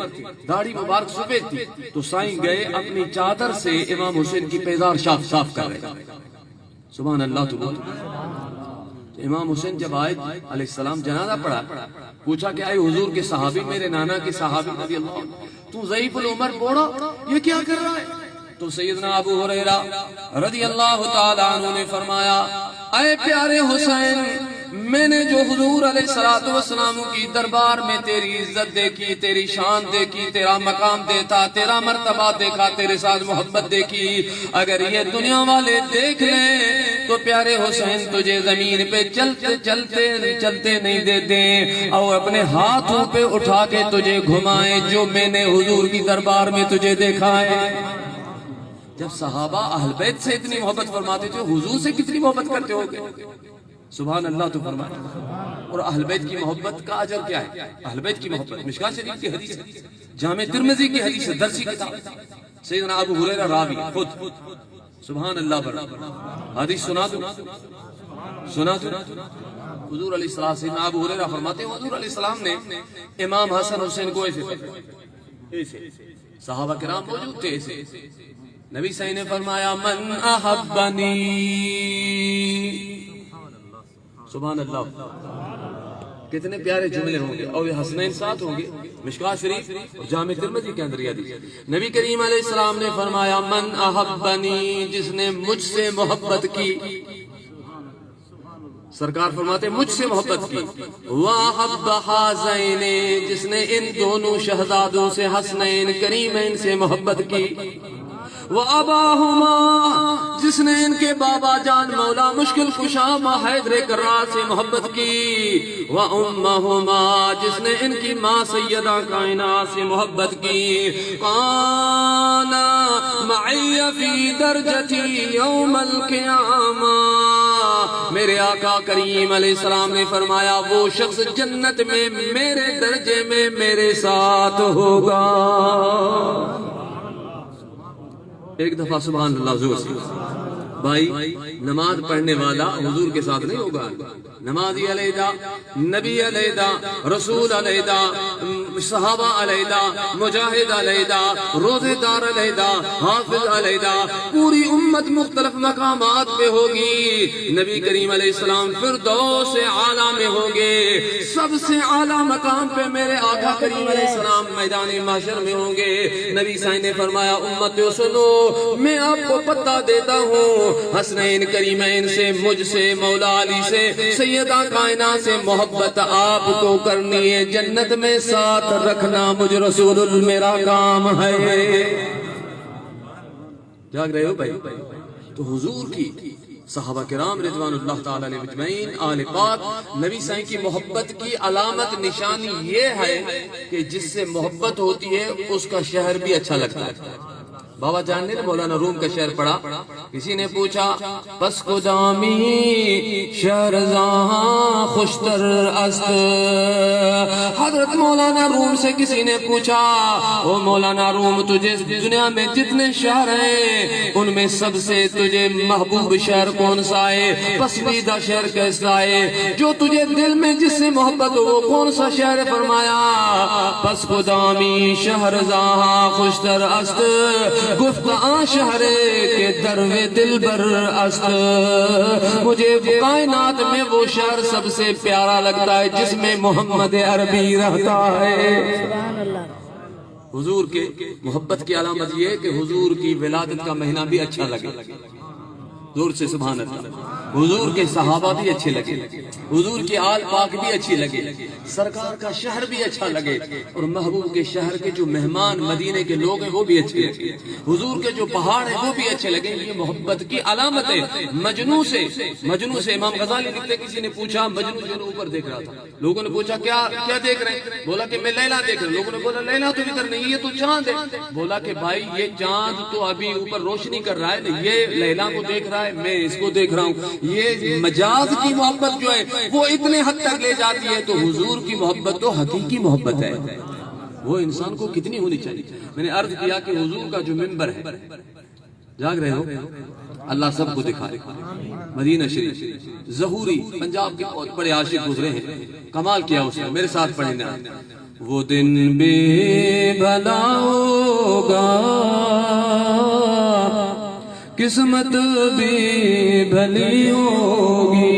داڑھی مبارک سفید تھی. تو سائیں گئے اپنی چادر سے امام حسین کی پیزار صاف کر رہے. سبحان اللہ. تو امام حسین جب آئے علیہ السلام جنازہ پڑھا، پوچھا کہ اے حضور کے صحابی، میرے نانا کے صحابی رضی اللہ عنہ، تو ضعیف العمر بوڑھا یہ کیا کر رہا ہے؟ تو سیدنا ابو ہریرہ رضی اللہ تعالیٰ عنہ نے فرمایا اے پیارے حسین، میں نے جو حضور علیہ السلام کی دربار میں تیری عزت دیکھی، تیری شان دیکھی، تیرا مقام دیکھا، تیرا مرتبہ دیکھا، تیرے ساتھ محبت دیکھی، اگر یہ دنیا والے دیکھ لیں تو پیارے حسین تجھے زمین پہ چلتے نہیں دیتے اور اپنے ہاتھوں پہ اٹھا کے تجھے گھمائیں جو میں نے حضور کی دربار میں تجھے دیکھا ہے. جب صحابہ اہل بیت سے اتنی محبت فرماتے تھے، حضور سے کتنی محبت کرتے ہو گے. سبحان اللہ. تو فرمایا. اور اہل بیت کی محبت کا اجر کیا ہے؟ اہل بیت کی محبت مشکوٰۃ شریف کی حدیث ہے، جامع ترمذی کی حدیث ہے، درسی کتاب. سیدنا ابو ہریرہ راوی خود. سبحان اللہ. پر حدیث سنا دو حضور علیہ السلام. سیدنا ابو ہریرہ فرماتے ہیں حضور علیہ السلام نے امام حسن حسین کو ایسے صحابہ کرام موجود تھے، ایسے نبی صلی نے فرمایا من احبنی. سبحان اللہ. کتنے پیارے جملے ہوں گے اور یہ حسنین ساتھ ہوں گے. مشکوٰۃ شریف اور جامع ترمذی کے اندر یہ حدیث. نبی کریم علیہ السلام نے فرمایا من احبنی، جس نے مجھ سے محبت کی. سرکار فرماتے مجھ سے محبت کی. وَأَحَبَّ حَازَيْنِ، جس نے ان دونوں شہزادوں سے حسنین کریمین سے محبت کی. وَأَبَاهُمَا، جس نے ان کے بابا جان مولا مشکل کشا حیدر کرار سے محبت کی. وَأُمَّهُمَا، جس نے ان کی ماں سیدہ کائنات سے محبت کی. قَانَ مَعِيَّ فِي دَرْجَتِي يَوْمَ الْقِيَامَةِ، میرے آقا کریم علیہ السلام نے فرمایا وہ شخص جنت میں میرے درجے میں میرے ساتھ ہوگا. ایک دفعہ سبحان اللہ زور سے. بھائی نماز پڑھنے والا حضور کے ساتھ نہیں ہوگا. نمازی علیحدہ، نبی علیحدہ، رسول علیحدہ، صحابہ علیحدہ، مجاہد علیحدہ، روزے دار علیحدہ، حافظ علیحدہ، پوری امت مختلف مقامات پہ ہوگی. نبی کریم علیہ السلام فردوس اعلیٰ میں ہوں گے. سب سے اعلیٰ مقام پہ میرے آقا کریم علیہ السلام میدان محشر میں ہوں گے. نبی صاحب نے فرمایا امتیوں سنو، میں آپ کو پتہ دیتا ہوں، حسنین کریمین سے، مجھ سے، مولا علی سے، سیدہ کائنات سے محبت آپ کو کرنی ہے. جنت میں ساتھ رکھنا مجھ رسول میرا کام ہے. جاگ رہے ہو بھائی؟ تو حضور کی، صحابہ کرام رضوان اللہ تعالی علیہ اجمعین، آل پاک، نبی سائیں کی محبت کی علامت نشانی یہ ہے کہ جس سے محبت ہوتی ہے اس کا شہر بھی اچھا لگتا ہے۔ بابا جان نے مولانا روم کا شعر پڑھا، کسی نے پوچھا پس کو دامی شہرزاں خوشتر است، حضرت مولانا روم سے کسی نے پوچھا او مولانا روم تجھے دنیا میں جتنے شہر ہیں ان میں سب سے تجھے محبوب شہر کون سا ہے، پسندیدہ شہر کیسا ہے، جو تجھے دل میں جس سے محبت ہو وہ کون سا شہر؟ فرمایا پس کو دامی شہرزاں خوشتر است، گفت آن شہر کے دروے دل بر است، مجھے کائنات میں وہ شہر سب سے پیارا لگتا ہے جس میں محمد عربی رہتا ہے۔ حضور کے محبت کی علامت یہ ہے کہ حضور کی ولادت کا مہینہ بھی اچھا لگے، زور سے سبحان اللہ، حضور کے صحابہ بھی اچھے لگے، حضور کی آل پاک بھی اچھی لگے، سرکار کا شہر بھی اچھا لگے، اور محبوب کے شہر کے جو مہمان مدینے کے لوگ ہیں وہ بھی اچھے لگے، حضور کے جو پہاڑ ہیں وہ بھی اچھے لگے۔ یہ محبت کی علامت ہے۔ مجنوں سے امام غزالی لکھتے، کسی نے پوچھا، مجنوں جو اوپر دیکھ رہا تھا، لوگوں نے پوچھا کیا دیکھ رہے ہیں؟ بولا کہ میں لیلا دیکھ رہا ہوں۔ لوگوں نے بولا لیلا تو ادھر نہیں، یہ تو چاند ہے۔ بولا کہ بھائی یہ چاند تو ابھی اوپر روشنی کر رہا ہے، یہ لیلا کو دیکھ رہا ہے، میں اس کو دیکھ رہا ہوں۔ یہ مجاز کی محبت جو ہے وہ اتنے حد تک لے جاتی ہے، تو حضور کی محبت تو حقیقی محبت ہے، وہ انسان کو کتنی ہونی چاہیے۔ میں نے عرض کیا کہ حضور کا جو منبر ہے، جاگ رہے ہو؟ اللہ سب کو دکھائے۔ مدینہ شریف، ظہوری پنجاب کے بہت بڑے عاشق گزرے ہیں، کمال کیا اس نے، میرے ساتھ پڑھیں نا۔ وہ دن بے بھلا ہوگا، قسمت بھی بھلی ہوگی،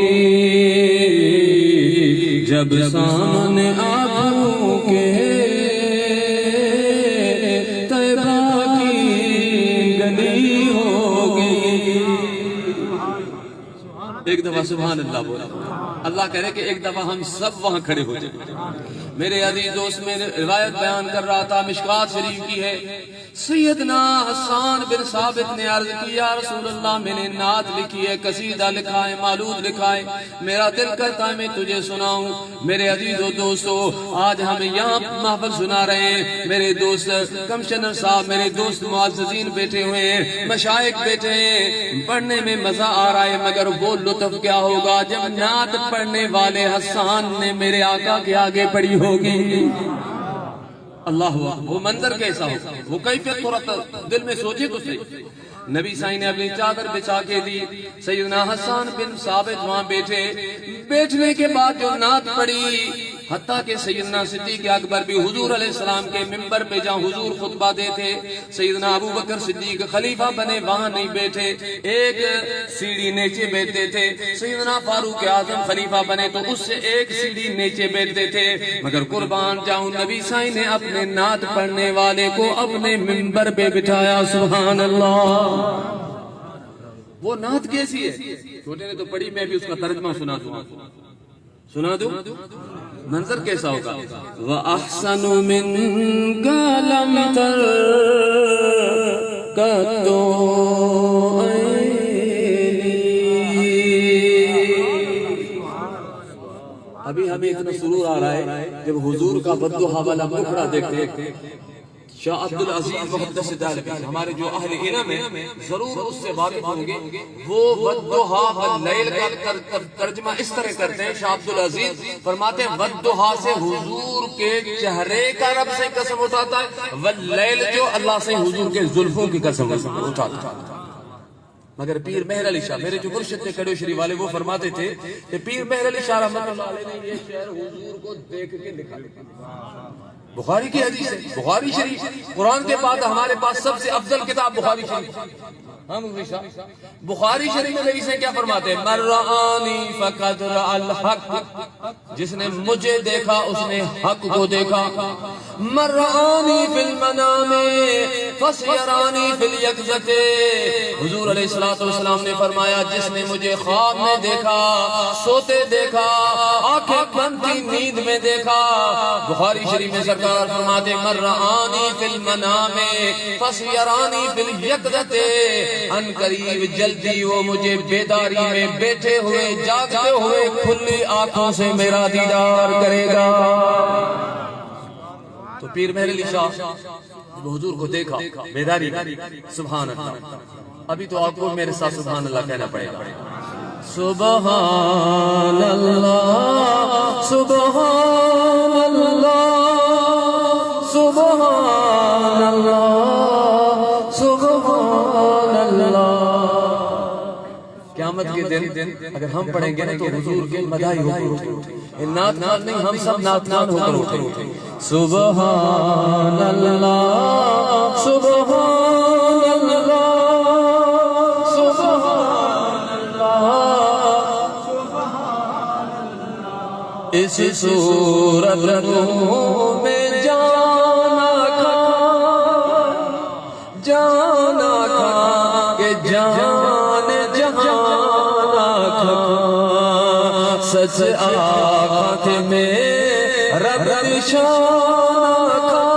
جب سامنے آنکھوں کے طیبہ کی گلی ہوگی۔ ایک دفعہ سبحان اللہ بولا، اللہ کہہ رہے کہ ایک دفعہ ہم سب وہاں کھڑے ہو جائیں۔ میرے عزیز دوست میں روایت بیان کر رہا تھا، مشکات شریف کی ہے، سیدنا حسان بن ثابت نے عرض کی یا رسول اللہ میں نے نعت لکھی ہے، قصیدہ لکھا ہے، مولود لکھا ہے، میرا دل کرتا ہے میں تجھے سناؤں۔ میرے عزیز و دوستو، آج ہم یہاں محفل سنا رہے ہیں، میرے دوست کمشنر صاحب، میرے دوست معززین بیٹھے ہوئے ہیں، مشائخ بیٹھے ہیں، پڑھنے میں مزہ آ رہا ہے، مگر وہ لطف کیا ہوگا جب نعت پڑھنے والے حسان نے میرے آقا کے آگے پڑھی ہوگی۔ اللہ وہ منظر کیسا ہو، وہ کیفیت تھوڑا دل میں سوچے تو صحیح۔ نبی سائیں نے اپنی چادر بچھا کے دی، سیدنا حسان بن ثابت وہاں بیٹھے، بیٹھنے کے بعد جو نعت پڑھی، حتیٰ کہ سیدنا صدیق اکبر بھی حضور علیہ السلام کے منبر پہ جہاں حضور خطبہ دیتے، سیدنا ابو بکر صدیق خلیفہ بنے وہاں نہیں بیٹھے، ایک سیڑھی نیچے بیٹھتے تھے، سیدنا فاروق اعظم خلیفہ بنے تو اس سے ایک سیڑھی نیچے بیٹھتے تھے، مگر قربان جاؤں نبی سائیں نے اپنے نعت پڑھنے والے کو اپنے منبر پہ بٹھایا، سبحان اللہ۔ وہ نعت کیسی ہے؟ چھوٹے نے تو پڑھی، میں بھی اس کا ترجمہ سنا دوں، منظر کیسا ہوگا؟ وَأَحْسَنُ مِنْكَ لَمْ تَرْكَدُ عَيْنِي۔ ابھی ہمیں اتنا سرور آ رہا ہے جب حضور کا والضحیٰ والا مکھڑا دیکھتے ہیں۔ شاہ عبدالعزیز محدث دہلوی ہمارے جو اہل علم ہیں ضرور اس سے واقف ہوں گے، وہ والضحیٰ واللیل کا ترجمہ اس طرح کرتے ہیں۔ شاہ عبدالعزیز فرماتے ہیں والضحیٰ سے حضور کے چہرے کا رب سے قسم اٹھاتا ہے، واللیل جو اللہ سے حضور کے زلفوں کی قسم اٹھاتا ہے۔ مگر پیر مہر علی شاہ، میرے جو مرشد تھے کڑو شریف والے، وہ فرماتے تھے کہ پیر مہر علی شاہ رحمۃ اللہ علیہ نے یہ شعر حضور کو دیکھ کے لکھا۔ بخاری کی حدیث ہے، بخاری شریف، قرآن کے بعد ہمارے پاس سب سے افضل کتاب بخاری شریف۔ ہم بخاری شریف میں نبی سے کیا فرماتے ہیں؟ من رآنی فقد رأى الحق، جس نے مجھے دیکھا اس نے حق کو دیکھا. من رآنی فی المنام فسیرانی فی الیقظۃ، حضور علیہ السلام نے فرمایا جس نے مجھے خواب میں دیکھا، سوتے دیکھا، آنکھیں بند کی نیند میں دیکھا. بخاری شریف میں سرکار فرماتے ہیں من رآنی فی المنام فسیرانی فی الیقظۃ، ان قریب جلدی وہ مجھے بیداری میں بیٹھے ہوئے جاگتے ہوئے کھلی آنکھوں سے میرا دیدار کرے گا. تو پیر مہر علی شاہ جب حضور کو دیکھا بیداری میں، سبحان اللہ. ابھی تو آپ کو میرے ساتھ سبحان اللہ کہنا پڑے گا. سبحان اللہ سبحان اللہ سبحان اللہ سبحان اللہ. قیامت کے دن اگر ہم پڑھیں گے تو حضور کے مداحی ہو کر اٹھیں. نعت نعت نہیں، ہم سب نعت نعت ہو کر اٹھیں. سبحان اللہ سبحان اللہ سبحان اللہ سبحان اللہ. اس صورت میں جانا کھا کہ جان جہاں کھا، سچ آنکھ میں رب شان کھا،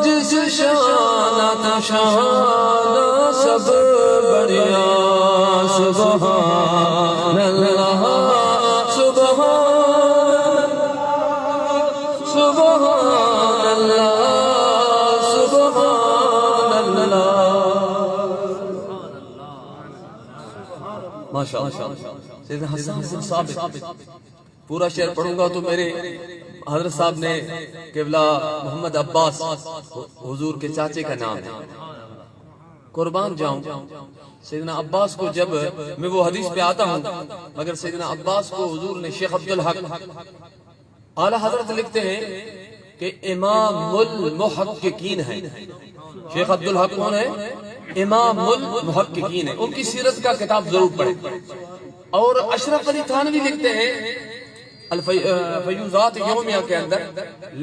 جس شان شان سب بڑھیا. سبحان اللہ سبحان سبحان اللہ سبحان اللہ. ماشاءاللہ. سیدنا حسن بن ثابت، پورا شعر پڑھوں گا تو میرے حضرت صاحب نے قبلہ محمد عباس حضور کے چاچے کا نام ہے، قربان جاؤں. سیدنا عباس کو جب میں وہ حدیث پہ آتا ہوں، مگر سیدنا عباس کو حضور نے شیخ عبدالحق اعلیٰ حضرت لکھتے ہیں کہ امام المحققین ہیں. شیخ عبدالحق کون ہے؟ امام المحققین ہیں. ان کی سیرت کا کتاب ضرور پڑھیں. اور اشرف علی تھانوی لکھتے ہیں الفیوزات یومیہ کے اندر،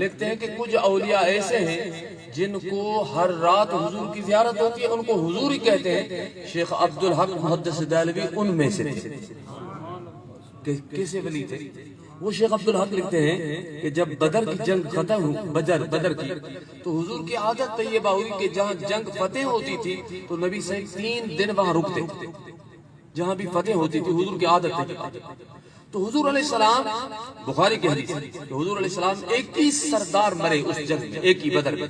لکھتے ہیں کہ کچھ اولیاء ایسے ہیں جن کو ہر رات حضور کی زیارت ہوتی ہے، ان کو حضور ہی کہتے ہیں. شیخ عبدالحق محدث دہلوی ان میں سے تھے. کیسے ولی تھے وہ؟ شیخ عبدالحق لکھتے ہیں کہ جب بدر کی جنگ ختم ہوئی، بدر کی، تو حضور کی عادت طیبہ ہوئی کہ جہاں جنگ فتح ہوتی تھی تو نبی سے 3 دن وہاں رکتے. جہاں بھی فتح ہوتی تھی حضور کی عادت تھی. تو حضور علیہ السلام، بخاری کی حدیث ہے کہ حضور علیہ السلام 21 سردار مرے اس جنگ میں، ایک ہی بدر میں.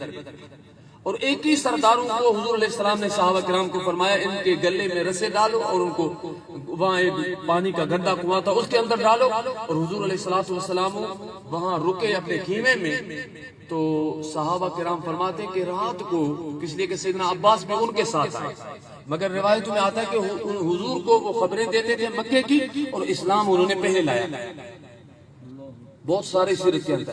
اور 21 سرداروں کو حضور علیہ السلام نے صحابہ کرام کو فرمایا ان کے گلے میں رسے ڈالو اور ان کو وہاں ایک پانی کا گندا کنواں تھا اس کے اندر ڈالو. اور حضور علیہ السلام وہاں رکے اپنے خیمے میں. تو صحابہ کرام فرماتے کہ رات کو، کس لیے کہ سیدنا عباس بھی ان کے ساتھ آئے، مگر روایت میں آتا ہے کہ حضور کو وہ خبریں دیتے تھے مکے کی اور اسلام انہوں نے پہلے لایا. بہت سارے سیرت کے اندر.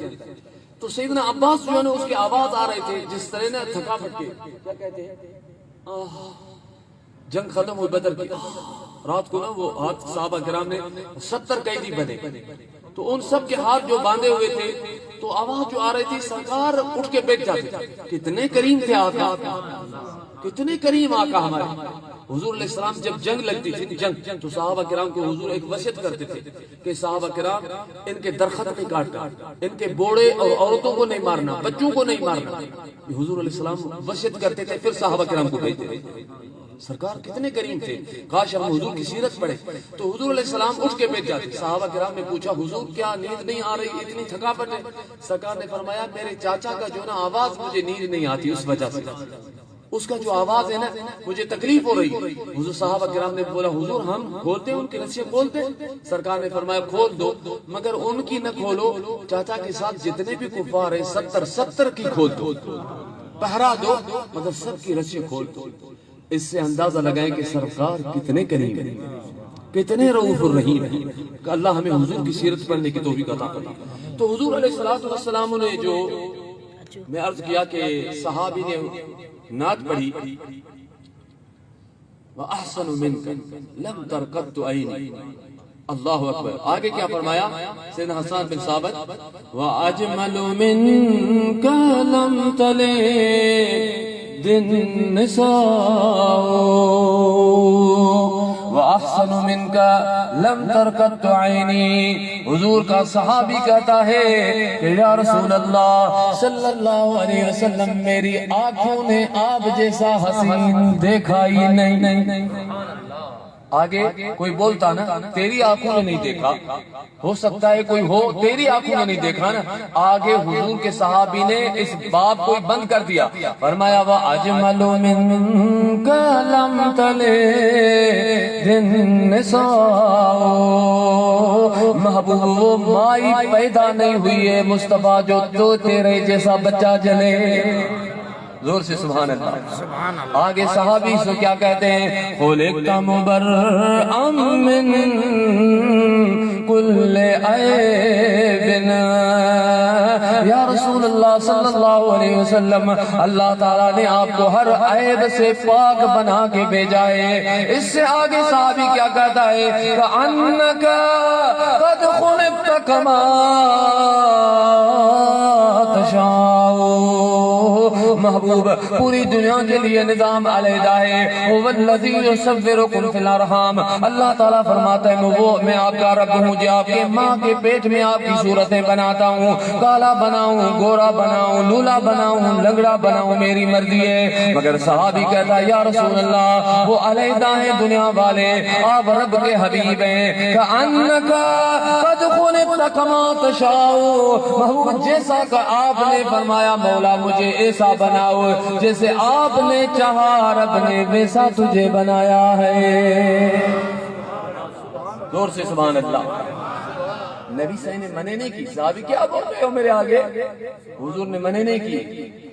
تو سیدنا عباس جو ہے نا اس کی آواز آ رہے تھے جس طرح نا تھکاوٹ کے، کیا کہتے ہیں، جنگ ختم ہوئی بدر کی رات کو نا وہ ہاتھ صحابہ کرام نے 70 قیدی بنے، تو ان سب کے ہاتھ جو باندھے ہوئے تھے تو آواز جو آ رہی تھی سرکار اٹھ کے بیٹھ جاتے. کتنے کریم تھے آقا، کتنے کریم آقا ہمارے. حضور علیہ السلام جب جنگ لگتی تھی جنگ، تو صحابہ کرام کو حضور ایک وصیت کرتے تھے کہ صحابہ کرام ان کے درخت نہیں کاٹنا، ان کے بوڑھے اور عورتوں کو نہیں مارنا، بچوں کو نہیں مارنا. حضور علیہ السلام وصیت کرتے تھے پھر صحابہ کرام کو بھیجتے تھے. سرکار کتنے کریم تھے. کاش ہم حضور کی سیرت پڑھیں. تو حضور علیہ السلام اٹھ کے بیٹھ جاتے. صحابہ کرام نے پوچھا حضور کیا نیند نہیں آ رہی، اتنی تھکاوٹ ہے؟ سرکار نے فرمایا میرے چاچا کا جو نا آواز مجھے نیند نہیں آتی اس وجہ سے، اس کا جو آواز ہے نا مجھے تکلیف ہو رہی. حضور صحابہ کرام نے بولا حضور ہم کھولتے ان کی رسیاں کھولتے. سرکار نے فرمایا کھول دو، مگر ان کی نہ کھولو، چاچا کے ساتھ جتنے بھی کفار ہیں 70 کی کھول دو، پہرا دو، مگر سب کی رسیاں کھول دو. اس سے اندازہ لگائیں کہ سرکار کتنے کریم ہیں، کتنے رؤوف الرحیم ہیں. کہ اللہ ہمیں حضور کی سیرت پڑھنے کی توفیق عطا فرمائے. تو حضور علیہ السلام نے جو میں عرض کیا کہ صحابی نے نعت پڑھی وَأَحْسَنُ مِنْكَ لَمْ تَرْقَتُ عَيْنِي. اللہ اکبر. آگے کیا فرمایا سیدنا حسان بن ثابت؟ وَأَجْمَلُ مِنْكَ لَمْ تَلِدِ النِّسَاءُ وَأَحْسَنُ مِنْكَ لَمْ تَرْقَتُ عَيْنِي. حضور کا صحابی کہتا ہے کہ یا رسول اللہ صلی اللہ علیہ وسلم میری آنکھوں نے آپ جیسا حسین دیکھا ہی نہیں. آگے کوئی بولتا نا تیری آنکھوں نے نہیں دیکھا، ہو سکتا ہے کوئی ہو تیری آنکھوں نے نہیں دیکھا نا. آگے حضور کے صحابی نے اس باب کو بند کر دیا، فرمایا وَأَجْمَلُ مِنْكَ لَمْ تَلِدِ النِّسَاءُ. محبوب مائی پیدا نہیں ہوئی ہے مصطفیٰ جو تو تیرے جیسا بچہ جنے. زور سے سبحان اللہ. آگے صحابی سے کیا کہتے ہیں؟ خُلِقْتَ مُبَرَّأً مِّن كُلِّ عَيْبٍ. یا رسول اللہ صلی اللہ علیہ وسلم اللہ تعالیٰ نے آپ کو ہر عیب سے پاک بنا کے بھیجا ہے. اس سے آگے صحابی کیا کہتا ہے؟ كَأَنَّكَ قَدْ خُلِقْتَ كَمَا تَشَاءُ. محبوب پوری دنیا کے لیے نظام علیحدہ ہے. وَالَّذِي يُصَوِّرُكُمْ فِي الْأَرْحَامِ. اللہ تعالیٰ فرماتا ہے میں آپ کا رب ہوں جو آپ کے ماں کے پیٹ میں آپ کی صورتیں بناتا ہوں، کالا بناؤں، گورا بناؤں، لولا بناؤں، لنگڑا بناؤں، میری مرضی ہے. مگر صحابی کہتا ہے یا رسول اللہ وہ علیحدہ ہیں دنیا والے، آپ رب کے حبیب ہیں. كَأَنَّكَ قَدْ خُلِقْتَ كَمَا تَشَاءُ. محبوب جیسا کہ آپ نے فرمایا مولا مجھے ایسا بناؤ جیسے آپ نے چاہا رب نے ویسا تجھے بنایا ہے. زور سے سبحان اللہ. نبی صلی اللہ علیہ وسلم نے منع نہیں کی. صحابی کیا بول رہے ہو میرے آگے؟ حضور نے منع نہیں کی.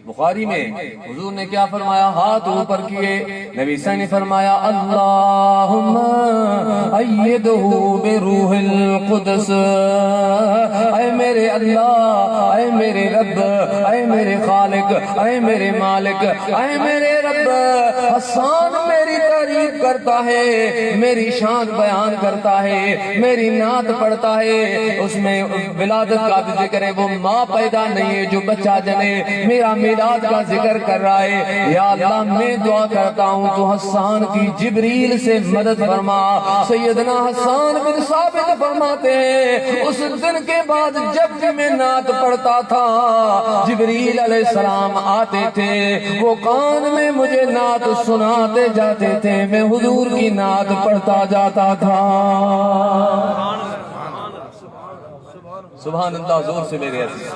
بخاری میں حضور نے کیا فرمایا؟ ہاتھ اوپر کیے. نبی صلی اللہ علیہ وسلم نے فرمایا اللہم ایدہ بروح القدس. اے میرے اللہ، اے میرے رب، اے میرے خالق، اے میرے مالک، اے میرے رب حسان میری تعریف کرتا ہے، میری شان بیان کرتا ہے، میری نعت پڑھتا ہے. اس میں ولادت کا بھی ذکر ہے، وہ ماں پیدا نہیں ہے جو بچہ جنے، میرا میلاد کا ذکر کر رہا ہے. یا اللہ میں دعا کرتا ہوں تو حسان کی جبریل سے مدد فرما. سیدنا حسان بن ثابت فرماتے ہیں اس دن کے بعد جب بھی میں نعت پڑھتا تھا جبریل علیہ السلام آتے تھے، وہ کان میں مجھے نعت سناتے جاتے تھے، میں حضور کی نعت پڑھتا جاتا تھا. سبحان اللہ. زور سے میرے عزیز.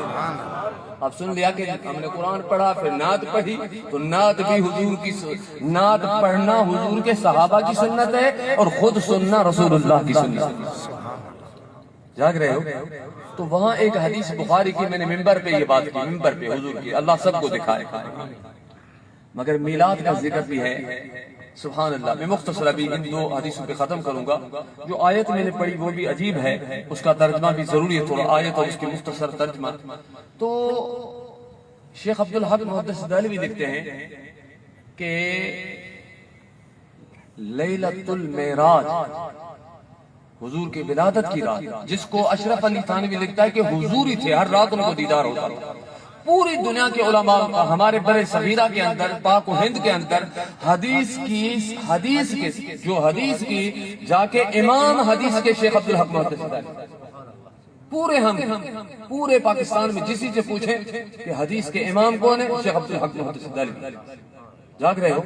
اب سن لیا کہ ہم نے قرآن پڑھا پھر نعت پڑھی، تو نعت بھی حضور کی نعت پڑھنا حضور کے صحابہ کی سنت ہے اور خود سننا رسول اللہ کی سنت ہے. جاگ رہے ہو؟ تو وہاں ایک حدیث بخاری کی میں نے ممبر پہ یہ بات کی، ممبر پہ حضور کی، اللہ سب کو دکھائے. مگر میلاد کا ذکر بھی ہے. سبحان اللہ. میں مختصر ابھی ان دو حدیثوں پہ ختم کروں گا. جو آیت میں نے پڑھی وہ بھی عجیب ہے، اس کا ترجمہ بھی ضروری ہے تھوڑا. آیت اور اس کی مختصر ترجمہ. تو شیخ عبدالحق محدث دہلوی لکھتے ہیں کہ لیلۃ المعراج حضور کی ولادت کی رات، جس کو اشرف علی تھانوی لکھتا ہے کہ حضور ہی تھے، ہر رات ان کو دیدار ہوتا تھا. پوری دنیا کے علماء ہمارے بر صغیرہ کے اندر، پاک و ہند کے اندر حدیث کی جا کے امام حدیث کے شیخ عبدالحق محدث دہلوی، پورے پاکستان میں جسی سے پوچھیں کہ حدیث کے امام کون ہے، شیخ عبدالحق محدث دہلوی. جاگ رہے ہو؟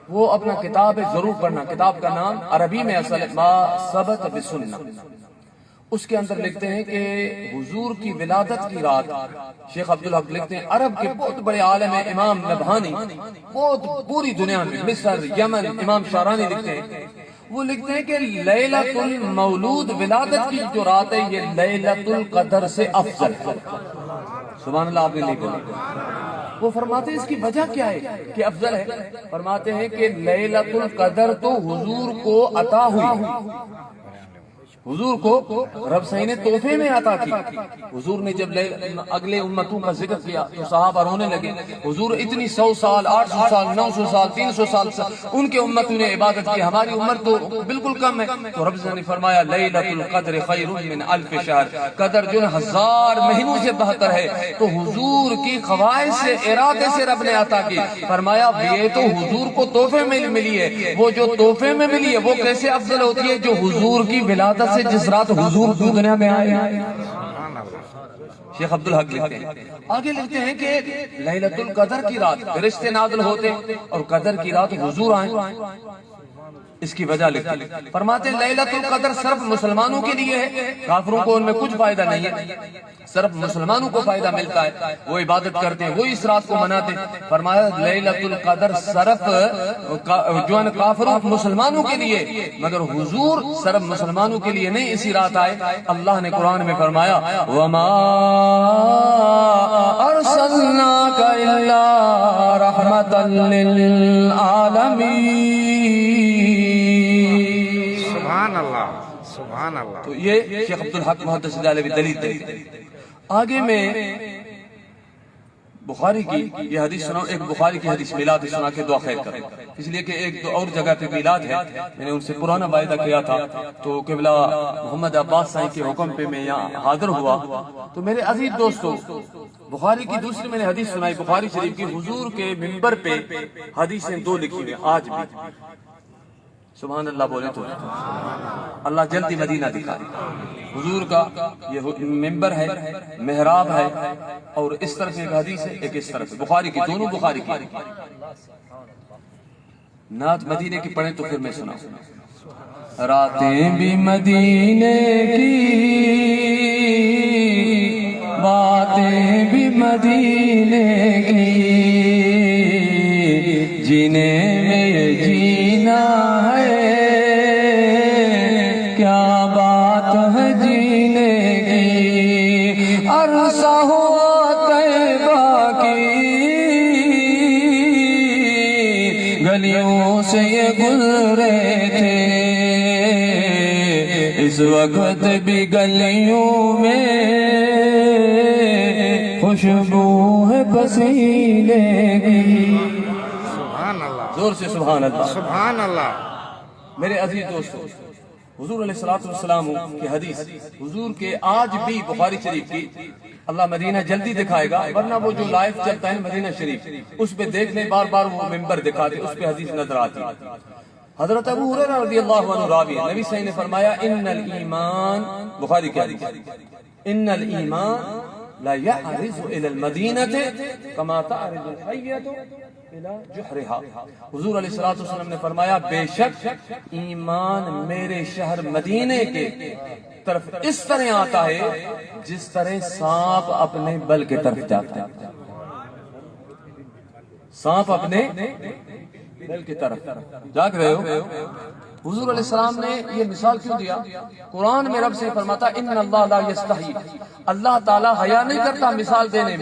وہ اپنا کتاب ضرور پڑھنا. کتاب کا نام عربی میں اصل ما ثبت بسنہ. اس کے اندر لکھتے ہیں کہ حضور کی ولادت کی رات شیخ عبدالحق لکھتے ہیں، عرب کے بہت بڑے عالم ہیں امام نبہانی، بہت پوری دنیا میں مصر، یمن، امام شارانی لکھتے ہیں. وہ لکھتے ہیں کہ لیلۃ المولود ولادت کی جو رات ہے یہ لیلۃ القدر سے افضل ہے. سبحان اللہ. آپ نے نہیں بولا. وہ فرماتے ہیں اس کی وجہ کیا ہے کہ افضل ہے؟ فرماتے ہیں کہ لیلۃ القدر تو حضور کو عطا ہوئی، حضور کو رب صحیح نے تحفے میں عطا کی. حضور نے جب اگلے امتوں کا ذکر کیا تو صحابہ رونے لگے. حضور اتنی 100 سال 800 سال 900 سال 300 سال ان کے امتوں نے عبادت کی, ہماری عمر تو بالکل کم ہے. تو رب نے فرمایا لیلۃ القدر خیر من الف شہر, قدر جو 1000 مہینوں سے بہتر ہے. تو حضور کی خواہش سے ارادے سے رب نے عطا کی. فرمایا یہ تو حضور کو تحفے میں ملی ہے, وہ جو تحفے میں ملی ہے وہ کیسے افضل ہوتی ہے جو حضور کی ولادت سے جس رات حضور دنیا میں آئے. شیخ عبدالحق لکھتے ہیں, آگے لکھتے ہیں کہ لیلۃ القدر کی رات فرشتے نازل ہوتے اور قدر کی رات حضور آئیں. اس کی وجہ لکھتے ہیں, فرماتے ہیں لیلۃ القدر صرف مسلمانوں کے لیے ہے, کافروں کو ان میں کچھ فائدہ نہیں ہے, صرف مسلمانوں کو فائدہ ملتا ہے, وہ عبادت کرتے ہیں, وہ اس رات کو مناتے ہیں. فرمایا لیلۃ القدر صرف جو ہے کافروں مسلمانوں کے لیے, مگر حضور صرف مسلمانوں کے لیے نہیں اسی رات آئے. اللہ نے قرآن میں فرمایا وما ارسلناک الا رحمتا للعالمین. سبحان اللہ سبحان اللہ. تو یہ شیخ عبدالحق محدث دہلوی دلیل دیتے ہیں. آگے میں بخاری کی یہ حدیث سناؤں, ایک بخاری کی حدیث میلاد سنا کے دعا خیر کریں, اس لیے کہ ایک دو اور جگہ پہ میلاد ہے, میں نے ان سے پرانا وعدہ کیا تھا. تو قبلہ محمد عباس صاحب کے حکم پہ میں یہاں حاضر ہوا. تو میرے عزیز دوستو, بخاری کی دوسری میں نے حدیث سنائی بخاری شریف کی. حضور کے منبر پہ حدیثیں 2 لکھی ہوئی آج بھی. سبحان اللہ بولے تو اللہ جلدی مدینہ دکھائے. حضور کا یہ منبر ہے, محراب ہے, اور اس طرف ایک حدیث ہے, ایک اس طرف. بخاری کی, دونوں بخاری کی. نعت مدینے کی پڑھیں تو پھر میں سناؤں. راتیں بھی مدینے کی, باتیں بھی مدینے کی, جینے میں یہ جینا ہے, کیا بات ہے جینے کی. عرصہ ہوا طیبہ کی گلیوں سے یہ گزرے تھے, اس وقت بھی گلیوں میں خوشبو ہے پسینے کی. سبحان اللہ زور سے سبحان اللہ سبحان اللہ. میرے عزیز دوستو, حضور علیہ السلام کی حدیث, حضور کے آج بھی بخاری شریف کی, اللہ مدینہ جلدی دکھائے گا, ورنہ وہ جو لائف چلتا ہے مدینہ شریف اس پہ دیکھ لیں, بار بار وہ ممبر دکھاتے, اس پہ حدیث نظر آتی. حضرت ابو ہریرہ رضی اللہ عنہ راوی, نبی صلی اللہ علیہ وسلم نے فرمایا ان الایمان, بخاری کی حدیث, ان الایمان لا يعرض الى المدینہ کما تعرض الحیۃ الى جحرها. حضور علیہ السلام نے فرمایا بے شک ایمان میرے شہر مدینے کے طرف اس طرح آتا ہے جس طرح سانپ اپنے بل کے طرف جاتا ہے. سانپ اپنے بل کی طرف جاگ رہے ہو. حضور علیہ السلام نے یہ مثال کیوں دیا؟ قرآن میں رب سے فرماتا ان اللہ لا یستحی, اللہ تعالیٰ حیا نہیں کرتا مثال دینے.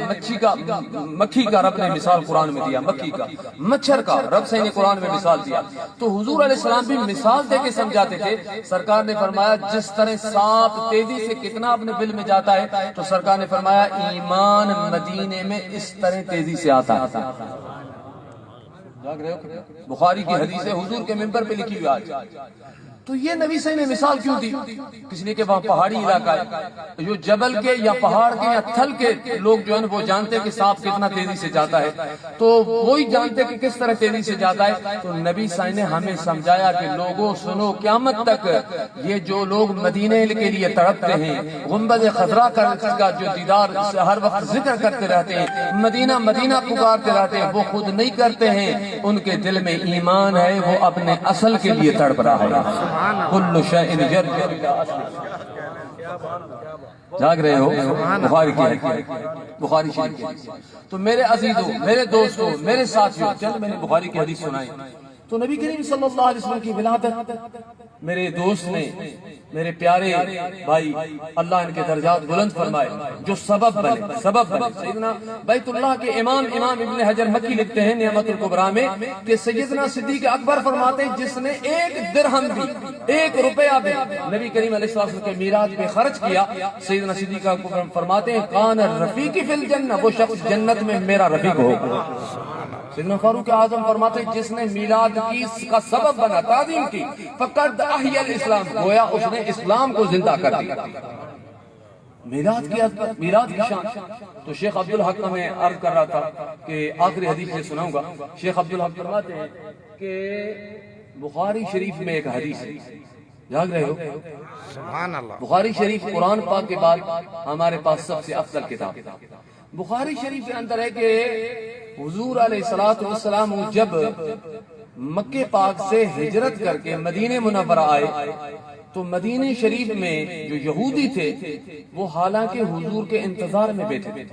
مکھی کا رب نے مثال قرآن میں دیا, مکھی کا, مچھر کا رب سے نے قرآن میں مثال دیا. تو حضور علیہ السلام بھی مثال دے کے سمجھاتے تھے. سرکار نے فرمایا جس طرح سانپ تیزی سے کتنا اپنے بل میں جاتا ہے, تو سرکار نے فرمایا ایمان مدینے میں اس طرح تیزی سے آتا ہے. بخاری کی حدیث ہے, حضور کے منبر پہ لکھی ہوئی آج. تو یہ نبی صلی اللہ علیہ وسلم نے مثال کیوں دی؟ اس لیے کہ وہاں پہاڑی علاقہ ہے, جو جبل کے یا پہاڑ کے یا تھل کے لوگ جو ہے وہ جانتے ہیں کہ سانپ کتنا تیزی سے جاتا ہے, تو وہی جانتے کہ کس طرح تیزی سے جاتا ہے. تو نبی صلی اللہ علیہ وسلم نے ہمیں سمجھایا کہ لوگوں سنو, قیامت تک یہ جو لوگ مدینے کے لیے تڑپتے ہیں, گنبد خضرا کا جو دیدار ہر وقت ذکر کرتے رہتے ہیں, مدینہ مدینہ پکارتے رہتے ہیں, وہ خود نہیں کرتے ہیں, ان کے دل میں ایمان ہے, وہ اپنے اصل کے لیے تڑپ رہا ہے. کل شیء یرجع الی اصلہ. جاگ رہے ہو؟ بخاری کی, بخاری شریف کی. تو میرے عزیزوں, میرے دوستوں, میرے ساتھیوں, چل میں نے بخاری کی حدیث سنائی. تو نبی کریم صلی اللہ علیہ وسلم کی ولادت میرے دوست نے، میرے پیارے بھائی، اللہ ان کے درجات بلند فرمائے، جو سبب بنے سیدنا بیت اللہ کے امام ابن حجر مکی لکھتے ہیں نعمت الکبریٰ میں کہ سیدنا صدیق اکبر فرماتے ہیں جس نے 1 درہم بھی 1 روپیہ بھی نبی کریم علیہ السلام کے میراث پہ خرچ کیا، سیدنا صدیق اکبر فرماتے ہیں کان رفیقی فی الجنہ، وہ شخص جنت میں میرا رفیق ہوگا۔ سیدنا فاروق اعظم فرماتے ہیں جس نے میلاد کا سبب بنا، تعظیم کی، فقد احیی الاسلام، گویا اس نے اسلام کو زندہ کر دیا۔ میلاد کی شان۔ تو شیخ عبدالحق میں عرض کر رہا تھا کہ آخری حدیث سے سناؤں گا۔ شیخ عبدالحق فرماتے ہیں کہ بخاری شریف میں ایک حدیث ہے، جاگ رہے ہو؟ سبحان اللہ۔ بخاری شریف قرآن پاک کے بعد ہمارے پاس سب سے افضل کتاب۔ بخاری شریف کے اندر ہے کہ حضور علیہ السلام جب مکہ پاک سے ہجرت کر کے مدینہ منورہ آئے تو مدینہ شریف میں جو یہودی تھے وہ حالانکہ حضور کے انتظار میں بیٹھے تھے،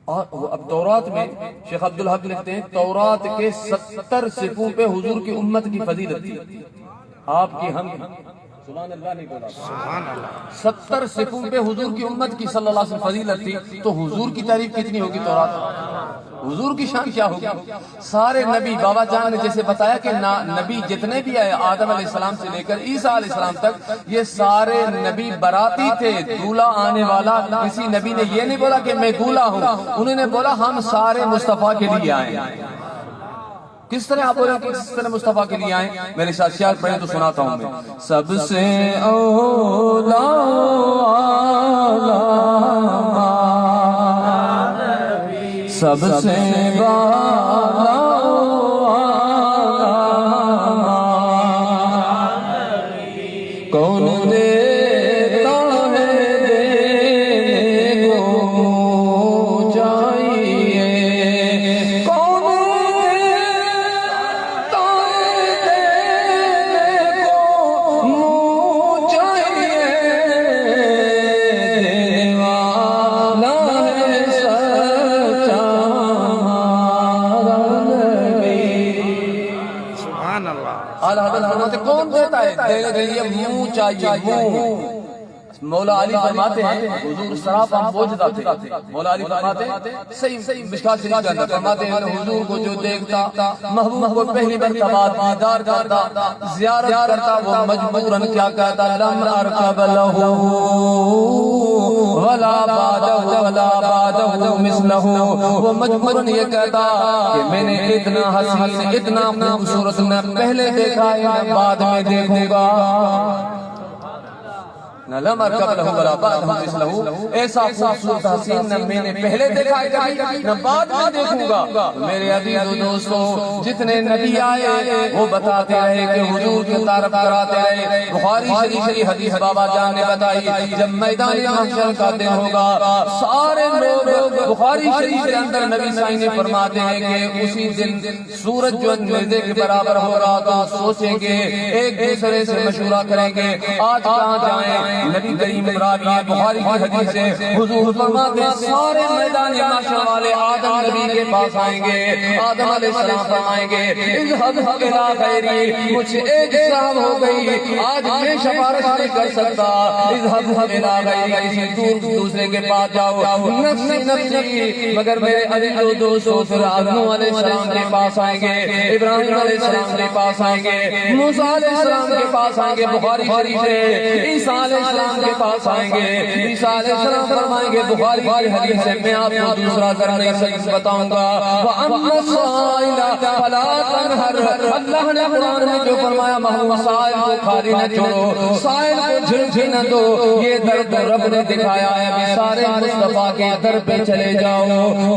اور اب تورات میں شیخ عبدالحق لکھتے ہیں تورات کے 70 صفوں پہ حضور کی امت کی فضیلت تھی، آپ کی ہم سبحان اللہ نہیں بولا، سبحان اللہ۔ 70 صفوں پہ حضور کی امت کی صلی اللہ علیہ وسلم فضیلت تھی، تو حضور کی تعریف کتنی ہوگی تورات؟ حضور کی شان کیا ہوگی؟ سارے نبی، بابا جان نے جیسے بتایا کہ نبی جتنے بھی آئے آدم علیہ السلام سے لے کر عیسیٰ علیہ السلام تک، یہ سارے نبی براتی تھے، دولہا آنے والا۔ کسی نبی نے یہ نہیں بولا کہ میں دولہا ہوں، انہوں نے بولا ہم سارے مصطفیٰ کے لیے آئے ہیں۔ کس طرح آپ بولیں کہ کس طرح مصطفیٰ کے لیے آئیں؟ میرے ساتھ شعر پڑھیں تو سناتا ہوں میں۔ سب سے اولا سب سے بالا کون دیتا ہے دینے کو چاہیے، کون دیتا ہے دینے کو چاہیے، دیوانا ہے سچا سبحان اللہ۔ اعلیٰ حضرت فرماتے کون دیتا ہے دینے کے لیے منہ چاہیے، منہ۔ مولا علی فرماتے ہیں حضور سراپا موجودہ تھے، مولا علی فرماتے ہیں صحیح مشکات شریف کے اندر فرماتے ہیں حضور کو جو دیکھتا، محبوب کو پہلی مرتبہ دیدار کرتا، زیارت کرتا، وہ مجبوراً کیا کہتا، لم ارکب لہو ولا بعدہ مثلہ، وہ مجبوراً یہ کہتا کہ میں نے اتنا حسین، اتنا خوبصورت نہ پہلے دیکھا ہے نہ بعد میں دیکھوں گا۔ نہ لم ارکب لہو ولا بعدہ مثلہ، ایسا خوبصورت حسین نہ میں نے پہلے دیکھا ہے کبھی نہ بعد میں دیکھوں گا۔ میرے عزیز و دوستو، جتنے نبی آئے وہ بتاتے رہے کہ حضور کی تعریف کراتے رہے۔ بخاری شریف کی حدیث بابا جان نے بتائی، جب میدان محشر کا دن ہوگا سارے لوگ، بخاری شریف کے اندر نبی صلی اللہ علیہ وسلم فرماتے ہیں کہ اسی دن سورج جو اندھیرے کے برابر ہوگا تو سوچیں گے، ایک دوسرے سے مشورہ کریں گے آج کہاں جائیں۔ نبی کریم راوی بخاری کی حدیث سے حضور فرماتے ہیں سارے میدان محشر والے آدم نبی کے پاس آئیں گے، آدم علیہ السلام فرمائیں گے اذهب الى غیری، مجھ سے ایک صاحب ہو گئی، آج میں شفاعت نہیں کر سکتا، اذهب الى غیری، کسی دوسرے کے پاس جاؤ، نفسی نفسی، مگر میرے عزیز و دوستو پھر آدم علیہ السلام کے پاس آئیں گے، ابراہیم علیہ السلام کے پاس آئیں گے، موسیٰ علیہ السلام کے پاس آئیں گے، بخاری شریف سے عیسیٰ علیہ السلام کے پاس آئیں گے، عیسیٰ علیہ السلام فرمائیں گے بخاری کی حدیث سے میں آپ کو دوسرا کرنے سے بتاؤں گا، وَأَمَّا السَّائِلَ فَلَا تَنْهَرْ، اللہ نے قرآن میں جو فرمایا محمود سائل کو خالی نہ چھوڑو، سائل کو جھنجھی نہ دو، یہ درد رب نے دکھایا ہے، ابھی سارے مصطفیٰ کے در پہ چلے جاؤ۔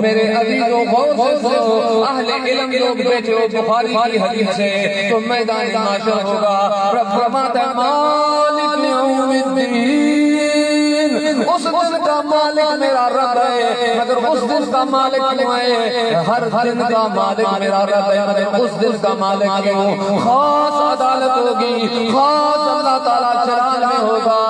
میرے عزیزوں غور سے سنو، اہل علم لوگ بیٹھے ہو بخاری کی حدیث سے تو میدان محشر ہوگا، رب فرماتا ہے مالک یوم الدین، اس دن کا مالک میرا رب ہے، مگر اس دن کا مالک کیوں ہے؟ ہر دن کا مالک میرا رب ہے، مگر اس دن کا مالک کیوں؟ خاص عدالت ہوگی، خاص اللہ تعالیٰ چلان میں ہوگا،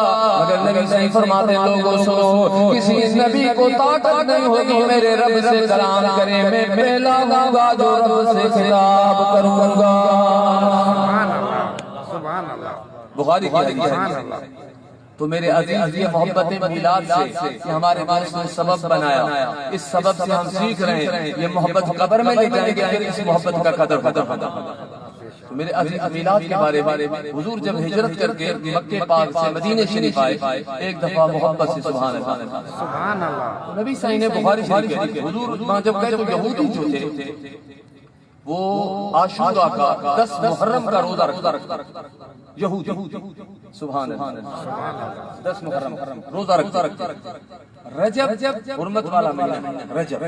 مگر نبی صحیح فرماتے ہیں لوگوں سنو، کسی نبی کو طاقت نہیں ہوگی میرے رب سے کلام کرے، میں پہلا ہوں گا جو رب سے خطاب کروں گا۔ سبحان اللہ، بخاری کی حدیث ہے۔ تو میرے عزیز یہ محبت میلاد سے یہ ہمارے مالک نے سبب بنایا، اس سبب سے ہم سیکھ رہے ہیں یہ محبت قبر میں لے جائیں گے، پھر اس محبت کا قدر پتہ ہوگا۔ تو میرے عزیز میلاد کے بارے میں حضور جب ہجرت کر کے مکہ پاک سے مدینہ شریف آئے، ایک دفعہ محبت سے سبحان اللہ سبحان اللہ، نبی صحیح نے بخاری شریف کے حضور وہاں جب گئے تو یہودی جو تھے وہ عاشورہ کا 10 محرم کا روزہ رکھتا یہودی، سبحان اللہ، 10 محرم روزہ رکھتا رجب حرمت والا مہینہ رجب،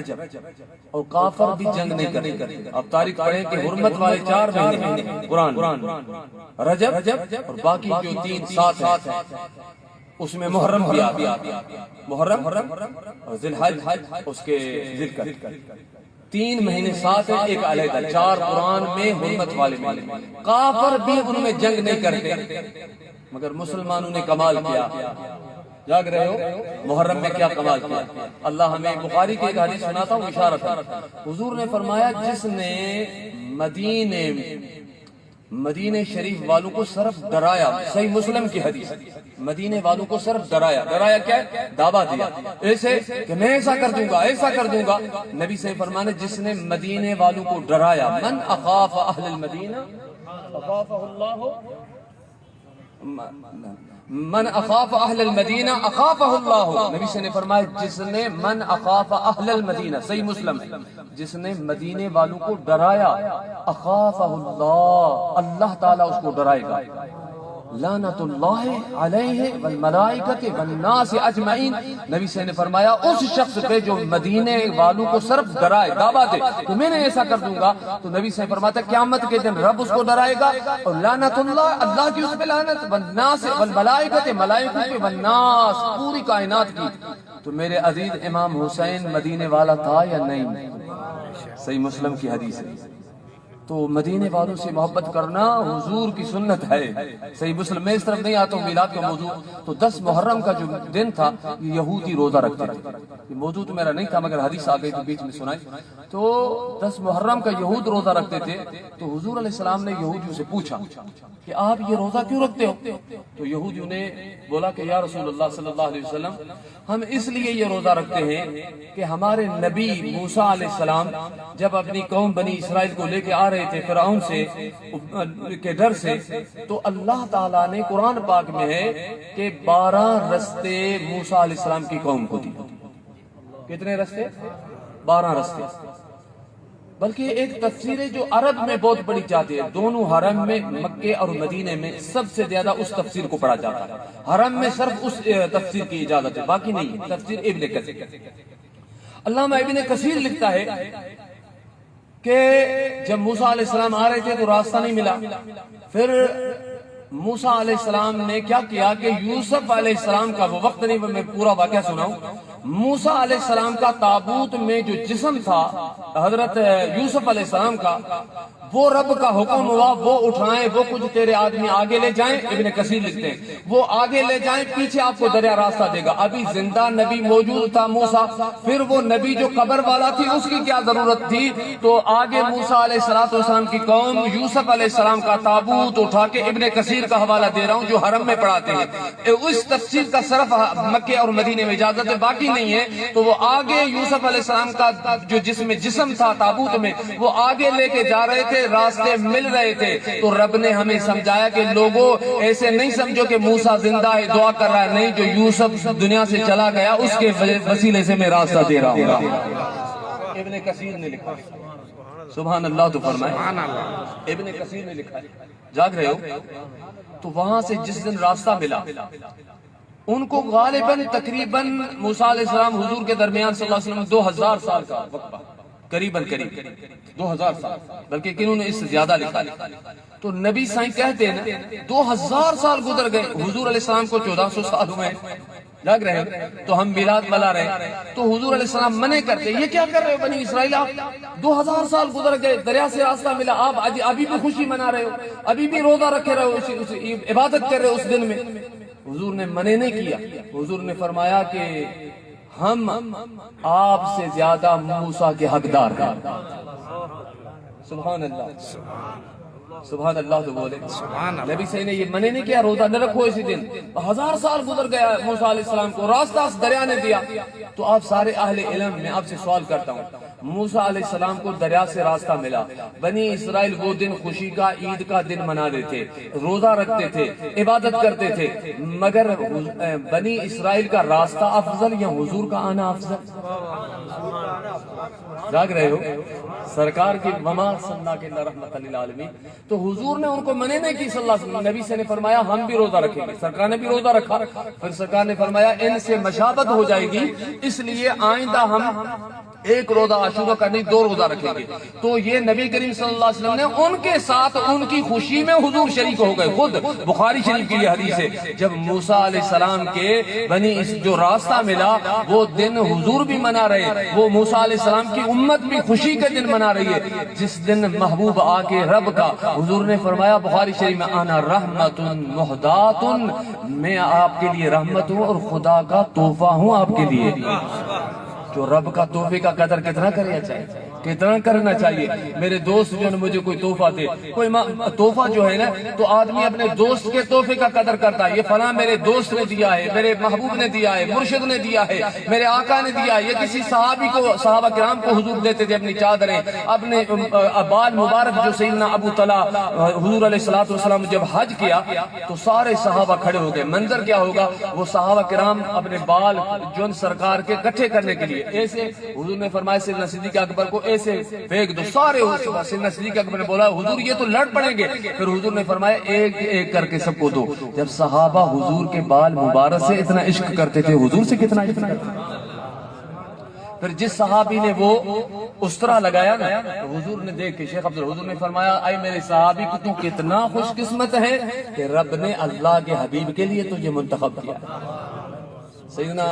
اور کافر بھی جنگ نہیں کرتے۔ اب تاریخ پڑھیں کہ حرمت والے 4 مہینے قرآن رجب اور باقی جو 3 7 ہیں اس میں محرم بھی آتا، محرم اور ذی الحج اس کے ذکر 3 مہینے 7 ہیں، ایک علیحدہ 4 قرآن میں حرمت والے مہینے، کافر بھی ان میں جنگ نہیں کرتے، مگر مسلمانوں نے کمال کیا۔ جاگ رہے ہو محرم میں کیا کمال کیا؟ اللہ ہمیں بخاری کے ایک حدیث سناتا ہوں، اشارت ہے، حضور نے فرمایا جس نے مدینہ شریف والوں کو صرف ڈرایا، صحیح مسلم کی حدیث، مدینے والوں کو صرف ڈرایا کیا ہے؟ دعویٰ دیا ایسے کہ میں ایسا کر دوں گا، ایسا کر دوں گا۔ نبی صحیح فرمانے جس نے مدینے والوں کو ڈرایا، من اخاف اہل المدینہ اخافہ اللہ، من اخاف اہل المدینہ اخافہ اللہ، نبی سے نے فرمایا جس نے من اخاف اہل المدینہ، صحیح مسلم ہے، جس نے مدینے والوں کو ڈرایا، اخافہ اللہ، اللہ تعالیٰ اس کو ڈرائے گا، لعنت اللہ علیہ والملائکۃ والناس اجمعین، نبی سے نے فرمایا اس شخص پہ جو مدینے والوں کو صرف ڈرائے، دعویٰ دے کہ میں نے ایسا کر دوں گا، تو نبی سے فرماتا قیامت کے دن رب اس کو ڈرائے گا، اور لعنت اللہ کی اس پہ لعنت، والناس والملائکۃ، ملائکہ پہ، والناس پوری کائنات کی۔ تو میرے عزیز امام حسین مدینے والا تھا یا نہیں؟ صحیح مسلم کی حدیث ہے۔ تو مدینے والوں سے محبت کرنا حضور کی سنت ہے، صحیح مسلم میں اس طرف نہیں آتا ہوں میلاد کا موضوع۔ تو 10 محرم کا جو دن تھا یہودی روزہ رکھتے تھے، یہ موضوع تو میرا نہیں تھا مگر حدیث آ گئی تو بیچ میں سنائی۔ تو 10 محرم کا یہود روزہ رکھتے تھے، تو حضور علیہ السلام نے یہودیوں سے پوچھا کہ آپ یہ روزہ کیوں رکھتے ہو؟ تو یہودیوں نے بولا کہ یا رسول اللہ صلی اللہ علیہ وسلم ہم اس لیے یہ روزہ رکھتے ہیں کہ ہمارے نبی موسیٰ علیہ السلام جب اپنی قوم بنی اسرائیل کو لے کے آ رہے تھے فرعون سے کے ڈر سے، تو اللہ تعالیٰ نے قرآن پاک میں ہے کہ 12 رستے موسیٰ علیہ السلام کی قوم کو دی۔ کتنے رستے؟ 12 رستے۔ بلکہ ایک تفسیر ہے جو عرب میں بہت پڑھی جاتی ہے، دونوں حرم میں مکے اور مدینے میں سب سے زیادہ اس تفسیر کو پڑھا جاتا ہے، حرم میں صرف اس تفسیر کی اجازت ہے، باقی نہیں۔ تفسیر ابن کثیر، علامہ ابن کثیر لکھتا ہے کہ جب موسیٰ علیہ السلام آ رہے تھے تو راستہ نہیں ملا، پھر موسیٰ علیہ السلام نے کیا کیا کہ یوسف علیہ السلام کا، وہ وقت نہیں میں پورا واقعہ سناؤں، موسیٰ علیہ السلام کا تابوت میں جو جسم تھا حضرت یوسف علیہ السلام کا، وہ رب کا حکم ہوا وہ اٹھائیں، وہ کچھ تیرے آدمی آگے لے جائیں، ابن کثیر لکھتے ہیں وہ آگے لے جائیں، پیچھے آپ کو دریا راستہ دے گا۔ ابھی زندہ نبی موجود تھا موسیٰ، پھر وہ نبی جو قبر والا تھی اس کی کیا ضرورت تھی؟ تو آگے موسیٰ علیہ السلام کی قوم یوسف علیہ السلام کا تابوت اٹھا کے، ابن کثیر کا حوالہ دے رہا ہوں جو حرم میں پڑھاتے ہیں، اس تفسیر کا صرف مکے اور مدینے میں اجازت ہے، باقی نہیں ہے۔ تو وہ آگے یوسف علیہ السلام کا جو جسم تھا تابوت میں، وہ آگے لے کے جا رہے تھے، راستے مل رہے تھے، تو رب نے ہمیں سمجھایا کہ لوگوں ایسے نہیں سمجھو کہ موسیٰ زندہ ہے دعا کر رہا ہے، نہیں، جو یوسف دنیا سے چلا گیا اس کے وسیلے سے میں راستہ دے رہا ہوں۔ ابن کثیر نے لکھا، سبحان اللہ تو فرمائے، ابن کثیر نے لکھا، جاگ رہے ہو؟ تو وہاں سے جس دن راستہ ملا ان کو غالباً تقریباً موسیٰ علیہ السلام حضور کے درمیان صلی اللہ علیہ وسلم 2000 سال کا وقفہ، قریب 2000 سال، بلکہ کنہوں نے اس سے زیادہ لکھا۔ تو نبی سائیں کہتے ہیں نا 2000 سال گزر گئے، حضور علیہ السلام کو 1400 سال ہوئے، لگ رہے ہیں تو ہم میلاد منا رہے ہیں تو حضور علیہ السلام منع کرتے یہ کیا کر رہے ہو بنی اسرائیل آپ 2000 سال گزر گئے دریا سے راستہ ملا آپ ابھی بھی خوشی منا رہے ہو ابھی بھی روزہ رکھے رہے ہو عبادت کر رہے ہو اس دن میں حضور نے منع نہیں کیا حضور نے فرمایا کہ ہم آپ سے زیادہ موسیٰ کے حقدار ہیں سبحان اللہ سبحان اللہ تو بولے نبی صحیح نے یہ منع نہیں کیا روزہ نہ رکھو اسی دن 1000 سال گزر گیا موسیٰ علیہ السلام کو راستہ اس دریا نے دیا تو آپ سارے اہل علم میں آپ سے سوال کرتا ہوں موسیٰ علیہ السلام کو دریا سے راستہ ملا بنی اسرائیل وہ دن خوشی کا عید کا دن مناتے تھے روزہ رکھتے تھے عبادت کرتے تھے مگر بنی اسرائیل کا راستہ افضل یا حضور کا آنا افضل جاگ رہے ہو سرکار کی وما صلی اللہ رحمت للعالمین تو حضور نے ان کو منع نہیں کی صلی اللہ علیہ وسلم نبی سے نے فرمایا ہم بھی روزہ رکھیں گے سرکار نے بھی روزہ رکھا پھر سرکار نے فرمایا ان سے مشابہت ہو جائے گی اس لیے آئندہ ہم ایک روزہ عاشورہ کا نہیں 2 روزہ رکھیں گے تو یہ نبی کریم صلی اللہ علیہ وسلم نے ان کے ساتھ ان کی خوشی میں حضور شریک ہو گئے خود بخاری شریف کی یہ حدیث ہے جب موسیٰ علیہ السلام کے بنی جو راستہ ملا وہ دن حضور بھی منا رہے وہ موسیٰ علیہ السلام کی امت بھی خوشی کے دن منا رہی ہے جس دن محبوب آ کے رب کا حضور نے فرمایا بخاری شریف میں انا رحمت مہدات میں آپ کے لیے رحمت ہوں اور خدا کا تحفہ ہوں آپ کے لیے جو رب کا تحفے کا قدر کتنا کرنا چاہیے میرے دوست جو نے مجھے کوئی تحفہ دے کوئی تحفہ جو ہے نا تو آدمی اپنے دوست کے تحفے کا قدر کرتا ہے یہ فلاں میرے دوست نے دیا ہے میرے محبوب نے دیا ہے مرشد نے دیا ہے میرے آقا نے دیا ہے یہ کسی صحابی کو صحابہ کرام کو حضور دیتے تھے اپنی چادریں اپنے بال مبارک جو سیدنا ابو طلحہ حضور علیہ الصلوۃ والسلام جب حج کیا تو سارے صحابہ کھڑے ہو گئے منظر کیا ہوگا وہ صحابہ کرام اپنے بال جو سرکار کے اکٹھے کرنے کے لیے ایسے حضور نے فرمایا سیدنا صدیق اکبر کو ایسے پھینک دو سارے سیدنا صدیق اکبر نے بولا حضور یہ تو لڑ پڑیں گے پھر حضور نے فرمایا ایک ایک کر کے سب کو دو جب صحابہ حضور کے بال مبارک سے اتنا عشق کرتے تھے حضور سے کتنا عشق کرتے تھے پھر جس صحابی نے وہ استرا لگایا نا تو حضور نے دیکھ کے شیخ عبد الحضور نے فرمایا اے میرے صحابی کو تو کتنا خوش قسمت ہے کہ رب نے اللہ کے حبیب کے لیے تجھے منتخب کیا سیدنا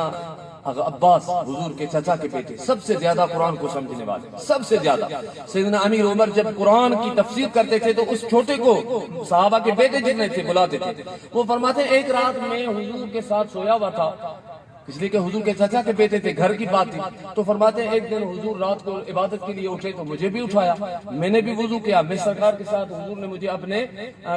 عباس حضور کے چچا کے بیٹے سب سے زیادہ قرآن کو سمجھنے والے سب سے زیادہ سیدنا امیر عمر جب قرآن کی تفسیر کرتے تھے تو اس چھوٹے کو صحابہ کے بیٹے جتنے تھے بلاتے تھے وہ فرماتے ایک رات میں حضور کے ساتھ سویا ہوا تھا اس لیے کہ حضور کے چچا کے بیٹے تھے گھر کی بات تھی تو فرماتے ہیں ایک دن حضور رات کو عبادت کے لیے اٹھے تو مجھے بھی اٹھایا میں نے بھی وضو کیا میں سرکار کے ساتھ حضور نے مجھے اپنے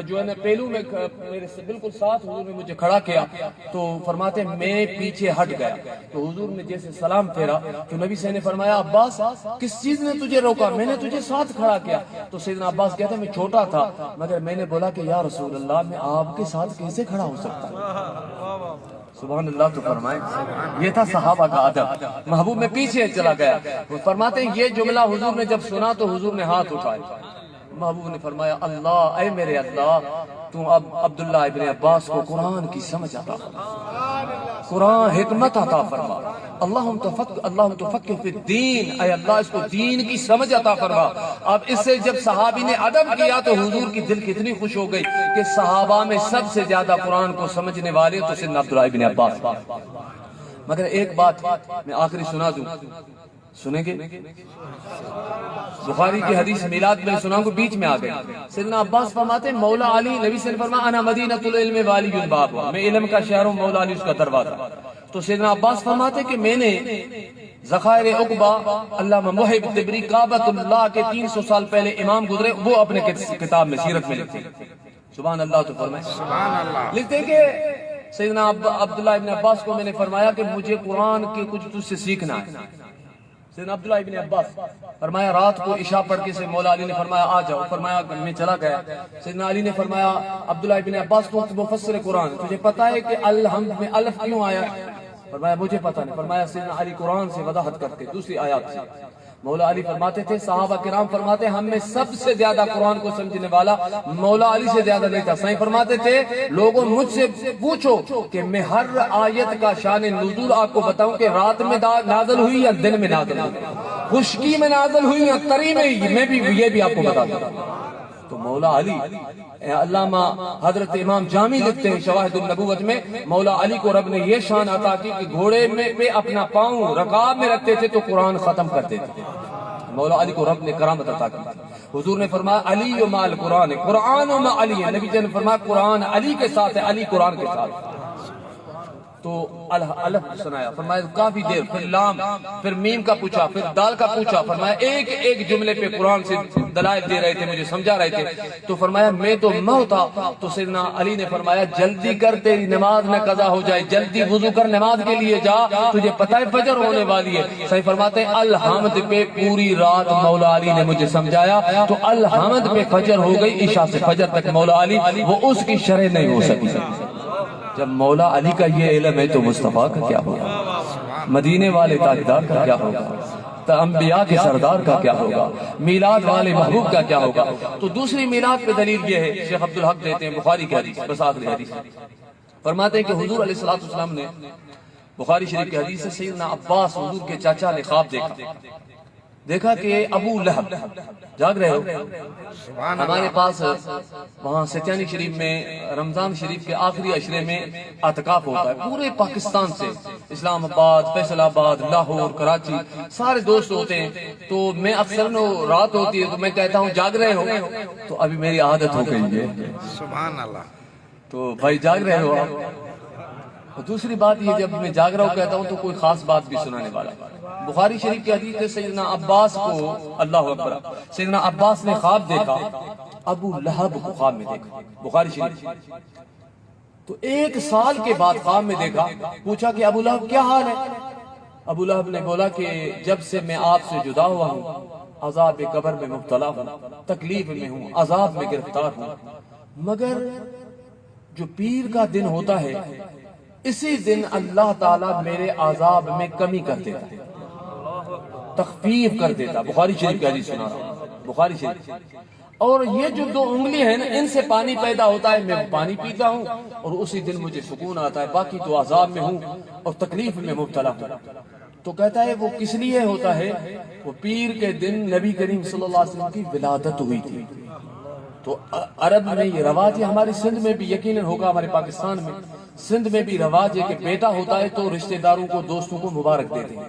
جو ہے نا پہلو میں میرے سے بالکل ساتھ حضور نے مجھے کھڑا کیا تو فرماتے ہیں میں پیچھے ہٹ گیا تو حضور نے جیسے سلام پھیرا تو نبی سے نے فرمایا عباس کس چیز نے تجھے روکا میں نے تجھے ساتھ کھڑا کیا تو سیدنا عباس کہتا میں چھوٹا تھا مگر میں نے بولا کہ یا رسول اللہ میں آپ کے ساتھ کیسے کھڑا ہو سکتا ہوں سبحان اللہ تو فرمائے یہ تھا صحابہ کا ادب محبوب میں پیچھے چلا گیا وہ فرماتے ہیں یہ جملہ حضور نے جب سنا تو حضور نے ہاتھ اٹھائے محبوب نے فرمایا اللہ اے میرے اللہ تو اب عبداللہ ابن عباس کو قرآن کی سمجھ عطا فرما قرآن حکمت عطا فرما اللہم تفقہ فی الدین اے اللہ اس کو دین کی سمجھ عطا فرما اب اس سے جب صحابی نے ادب کیا تو حضور کی دل کتنی خوش ہو گئی کہ صحابہ میں سب سے زیادہ قرآن کو سمجھنے والے تو سیدنا عبداللہ ابن عباس مگر ایک بات میں آخری سنا دوں سنیں گے بخاری کی حدیث میلاد میں سناؤں کو بیچ میں آ گئے سیدنا عباس فرماتے ہیں مولا علی نبی سے فرمایا انا مدینۃ العلم والی الباب میں علم کا شہر ہوں مولا علی اس کا دروازہ تو سیدنا عباس فرماتے ہیں کہ میں نے ذخائر عقبہ علامہ محب تبری کعبۃ اللہ کے 300 سال پہلے امام گزرے وہ اپنے کتاب میں سیرت میں لکھتے سبحان اللہ تو فرمائے لکھتے کہ سیدنا عبداللہ ابن عباس کو میں نے فرمایا کہ مجھے قرآن کے کچھ تجھ سے سیکھنا ہے سیدنا عبداللہ ابن عباس فرمایا رات کو عشاء پڑھ کے سے مولا علی نے فرمایا آ جاؤ فرمایا میں چلا گیا سیدنا علی نے فرمایا عبداللہ ابن عباس کو مفسر قرآن تجھے پتا ہے کہ الحمد میں الف کیوں آیا فرمایا مجھے پتا نہیں فرمایا سیدنا علی قرآن سے وضاحت کرتے دوسری آیات سے مولا علی فرماتے تھے صحابہ کرام فرماتے ہم میں سب سے زیادہ قرآن کو سمجھنے والا مولا علی سے زیادہ نہیں تھا صحیح فرماتے تھے لوگوں مجھ سے پوچھو کہ میں ہر آیت کا شان نزول آپ کو بتاؤں کہ رات میں نازل ہوئی یا دن میں نازل ہوئی خشکی میں نازل ہوئی یا تری میں بھی یہ بھی آپ کو بتا دوں تو مولا علی، علامہ حضرت امام جامی لکھتے ہیں شواہد النبوت میں، مولا علی کو رب نے یہ شان عطا کی کہ گھوڑے میں پہ اپنا پاؤں رکاب میں رکھتے تھے تو قرآن ختم کرتے تھے. مولا علی کو رب نے کرامت عطا کی. حضور نے فرمایا علی و مال قرآن، قرآن و مع علی ہے. نبی جی نے فرمایا قرآن علی کے ساتھ ہے، علی قرآن کے ساتھ. تو الف سنایا، فرمایا کافی دیر، پھر لام، پھر میم کا پوچھا، پھر دال کا پوچھا. فرمایا ایک ایک جملے پہ قرآن سے دلائل دے رہے تھے، مجھے سمجھا رہے تھے. تو فرمایا میں تو مئو تھا. تو سیدنا علی نے فرمایا جلدی کر، تیری نماز نہ قضا ہو جائے، جلدی وضو کر نماز کے لیے جا، تجھے پتہ ہے فجر ہونے والی ہے. صحیح فرماتے ہیں الحمد پہ پوری رات مولا علی نے مجھے سمجھایا. تو الحمد پہ فجر ہو گئی، عشاء سے فجر تک مولا علی، وہ اس کی شرح نہیں ہو سکی. جب مولا علی کا یہ علم ہے تو مصطفیٰ کا کیا ہوگا، مدینے والے تاجدار کا کیا ہوگا، انبیاء کے سردار کا کیا ہوگا، میلاد والے محبوب کا کیا ہوگا. تو دوسری میلاد پہ دلیل یہ ہے، شیخ عبدالحق دیتے ہیں بخاری کی حدیث، بس آخری حدیث فرماتے ہیں کہ حضور علیہ السلام نے، بخاری شریف کی حدیث سے، سیدنا عباس حضور کے چاچا نے خواب دیکھا کہ ابو لہب، جاگ رہے ہو، ہمارے پاس وہاں ستیانی شریف میں رمضان شریف کے آخری عشرے میں اعتکاف ہوتا ہے پورے پاکستان سے، اسلام آباد، فیصل آباد، لاہور، کراچی، سارے دوست ہوتے ہیں. تو میں اکثر رات ہوتی ہے تو میں کہتا ہوں جاگ رہے ہو، تو ابھی میری عادت ہو گئی ہے سبحان اللہ. تو بھائی جاگ رہے ہو آپ. دوسری بات یہ، جب میں جاگ رہا ہوں کہتا ہوں تو کوئی خاص بات بھی سنانے والا. بخاری شریف کی حدیث ہے، سیدنا عباس کو، اللہ اکبر، سیدنا عباس نے خواب دیکھا، ابو لہب کو خواب میں دیکھا. بخاری شریف. تو 1 سال کے بعد خواب میں دیکھا. پوچھا کہ ابو لہب کیا حال ہے؟ ابو لہب نے بولا کہ جب سے میں آپ سے جدا ہوا ہوں، عذاب قبر میں مبتلا ہوں، تکلیف میں ہوں، عذاب میں گرفتار ہوں، مگر جو پیر کا دن ہوتا ہے اسی دن اللہ تعالیٰ میرے عذاب میں کمی کر دیتا، تخفیف کر دیتا. بخاری شریف کی حدیث سنا رہا ہوں، بخاری شریف. اور یہ جو 2 انگلی ہیں نا، ان سے پانی پیدا ہوتا ہے، میں پانی پیتا ہوں اور اسی دن مجھے سکون آتا ہے، باقی تو عذاب میں ہوں اور تکلیف میں مبتلا ہوں. تو کہتا ہے وہ کس لیے ہوتا ہے؟ وہ پیر کے دن نبی کریم صلی اللہ علیہ وسلم کی ولادت ہوئی تھی. تو عرب میں یہ رواج ہے، ہماری سندھ میں بھی یقیناً ہوگا، ہمارے پاکستان میں سندھ میں بھی رواج ہے کہ بیٹا ہوتا ہے تو رشتہ داروں کو، دوستوں کو مبارک دیتے ہیں.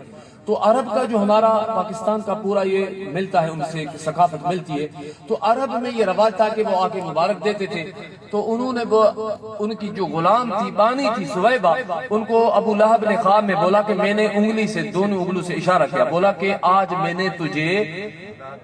تو عرب کا جو ہمارا پاکستان کا پورا یہ ملتا ہے، ان سے ثقافت ملتی ہے. تو عرب میں یہ رواج تھا کہ وہ آ کے مبارک دیتے تھے. تو انہوں نے ان کی جو غلام تھی، بانی تھی سویبہ، ان کو ابو لہب نے خواب میں بولا کہ میں نے انگلی سے، دونوں انگلوں سے اشارہ کیا، بولا کہ آج میں نے تجھے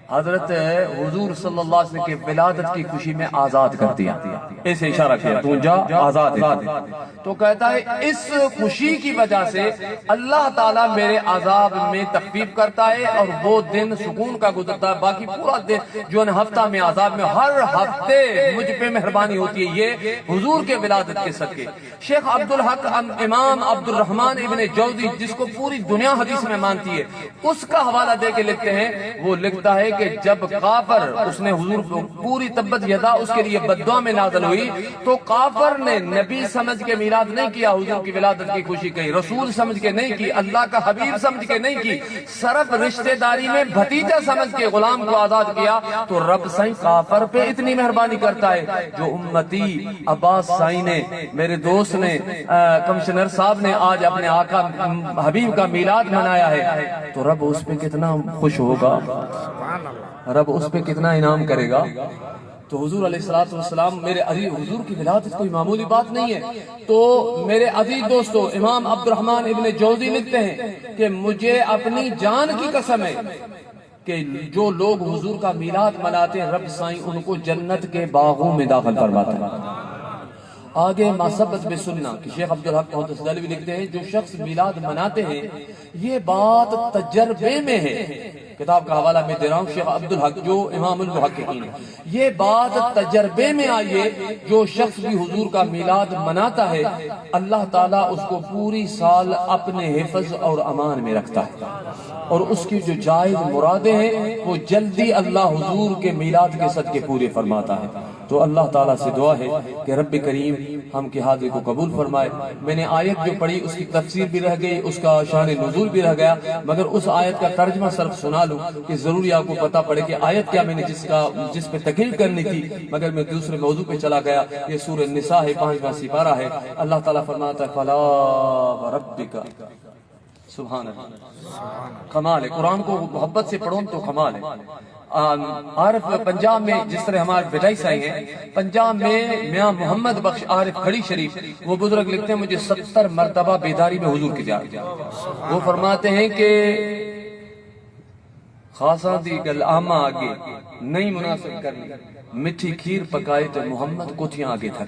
حضرت حضور صلی اللہ علیہ وسلم کے ولادت کی خوشی میں آزاد کر دیا. ایسے اشارہ کیا، تو جا آزاد ہے. تو کہتا ہے اس خوشی کی وجہ سے اللہ تعالیٰ میرے عذاب میں تخفیف کرتا ہے اور وہ دن سکون کا گزرتا ہے، باقی پورا دن جو ہفتہ میں عذاب میں، ہر ہفتے مجھ پہ مہربانی ہوتی ہے، یہ حضور کے ولادت کے صدقے. شیخ عبدالحق امام عبد الرحمن ابن جوزی، جس کو پوری دنیا حدیث میں مانتی ہے، اس کا حوالہ دے کے لکھتے ہیں، وہ لکھتا ہے کہ جب کافر، اس نے حضور پوری تبت یدا اس کے لیے بددعا میں نازل ہوئی، تو کافر نے نبی سمجھ کے میلاد نہیں کیا، حضور کی ولادت کی خوشی کی، رسول سمجھ کے نہیں کی، اللہ کا حبیب سمجھ کے نہیں کی، صرف رشتہ داری میں بھتیجا سمجھ کے غلام کو آزاد کیا. تو رب سائیں کافر پہ اتنی مہربانی کرتا ہے. جو امتی عباس سائیں نے، میرے دوست نے، کمشنر صاحب نے آج اپنے آقا حبیب کا میلاد منایا ہے، تو رب اس پہ کتنا خوش ہوگا، رب اس پہ کتنا انعام کرے گا. تو حضور علیہ السلام، میرے عزیز، حضور کی ولادت کوئی معمولی بات نہیں ہے. تو میرے عزیز دوستو، امام عبد الرحمن ابن جوزی لکھتے ہیں کہ مجھے اپنی جان کی قسم ہے کہ جو لوگ حضور کا میلاد مناتے ہیں، رب سائیں ان کو جنت کے باغوں میں داخل فرماتا ہے. آگے ماسبت میں سننا کہ شیخ عبدالحق محدث لکھتے ہیں جو شخص میلاد مناتے ہیں، یہ بات تجربے میں ہے. کتاب کا حوالہ میں دے رہا ہوں، شیخ عبدالحق جو امام المحققین، یہ بات تجربے میں آئیے، جو شخص بھی حضور کا میلاد مناتا ہے، اللہ تعالیٰ اس کو پوری سال اپنے حفظ اور امان میں رکھتا ہے، اور اس کی جو جائز مرادیں ہیں وہ جلدی اللہ حضور کے میلاد کے صدقے پورے فرماتا ہے. تو اللہ تعالیٰ سے دعا ہے کہ رب کریم ہم کی حاضری کو قبول فرمائے. میں نے آیت جو پڑھی اس کی تفسیر بھی رہ گئی, اس کا شان نزول بھی رہ گیا, مگر اس آیت کا ترجمہ صرف سنا لوں کہ ضروری آپ کو پتہ پڑے کہ آیت کیا میں نے جس پہ تقریر کرنی تھی, مگر میں دوسرے موضوع پہ چلا گیا. یہ سورہ النساء ہے, 5واں سپارہ ہے. اللہ تعالیٰ فرماتا ہے فلا وربک, سبحان اللہ, کمال ہے. قرآن کو محبت سے پڑھو تو کمال ہے. عارف پنجاب میں جس طرح ہمارے بیٹائی سائی ہیں, پنجاب میں میاں محمد بخش عارف کھڑی شریف, وہ بزرگ لکھتے ہیں مجھے 70 مرتبہ بیداری میں حضور کی جا. وہ فرماتے ہیں کہ خاصا دی گل آما آگے نہیں مناسب کرنی, مٹھی کھیر پکائے تو محمد کوٹھیاں آگے تھا.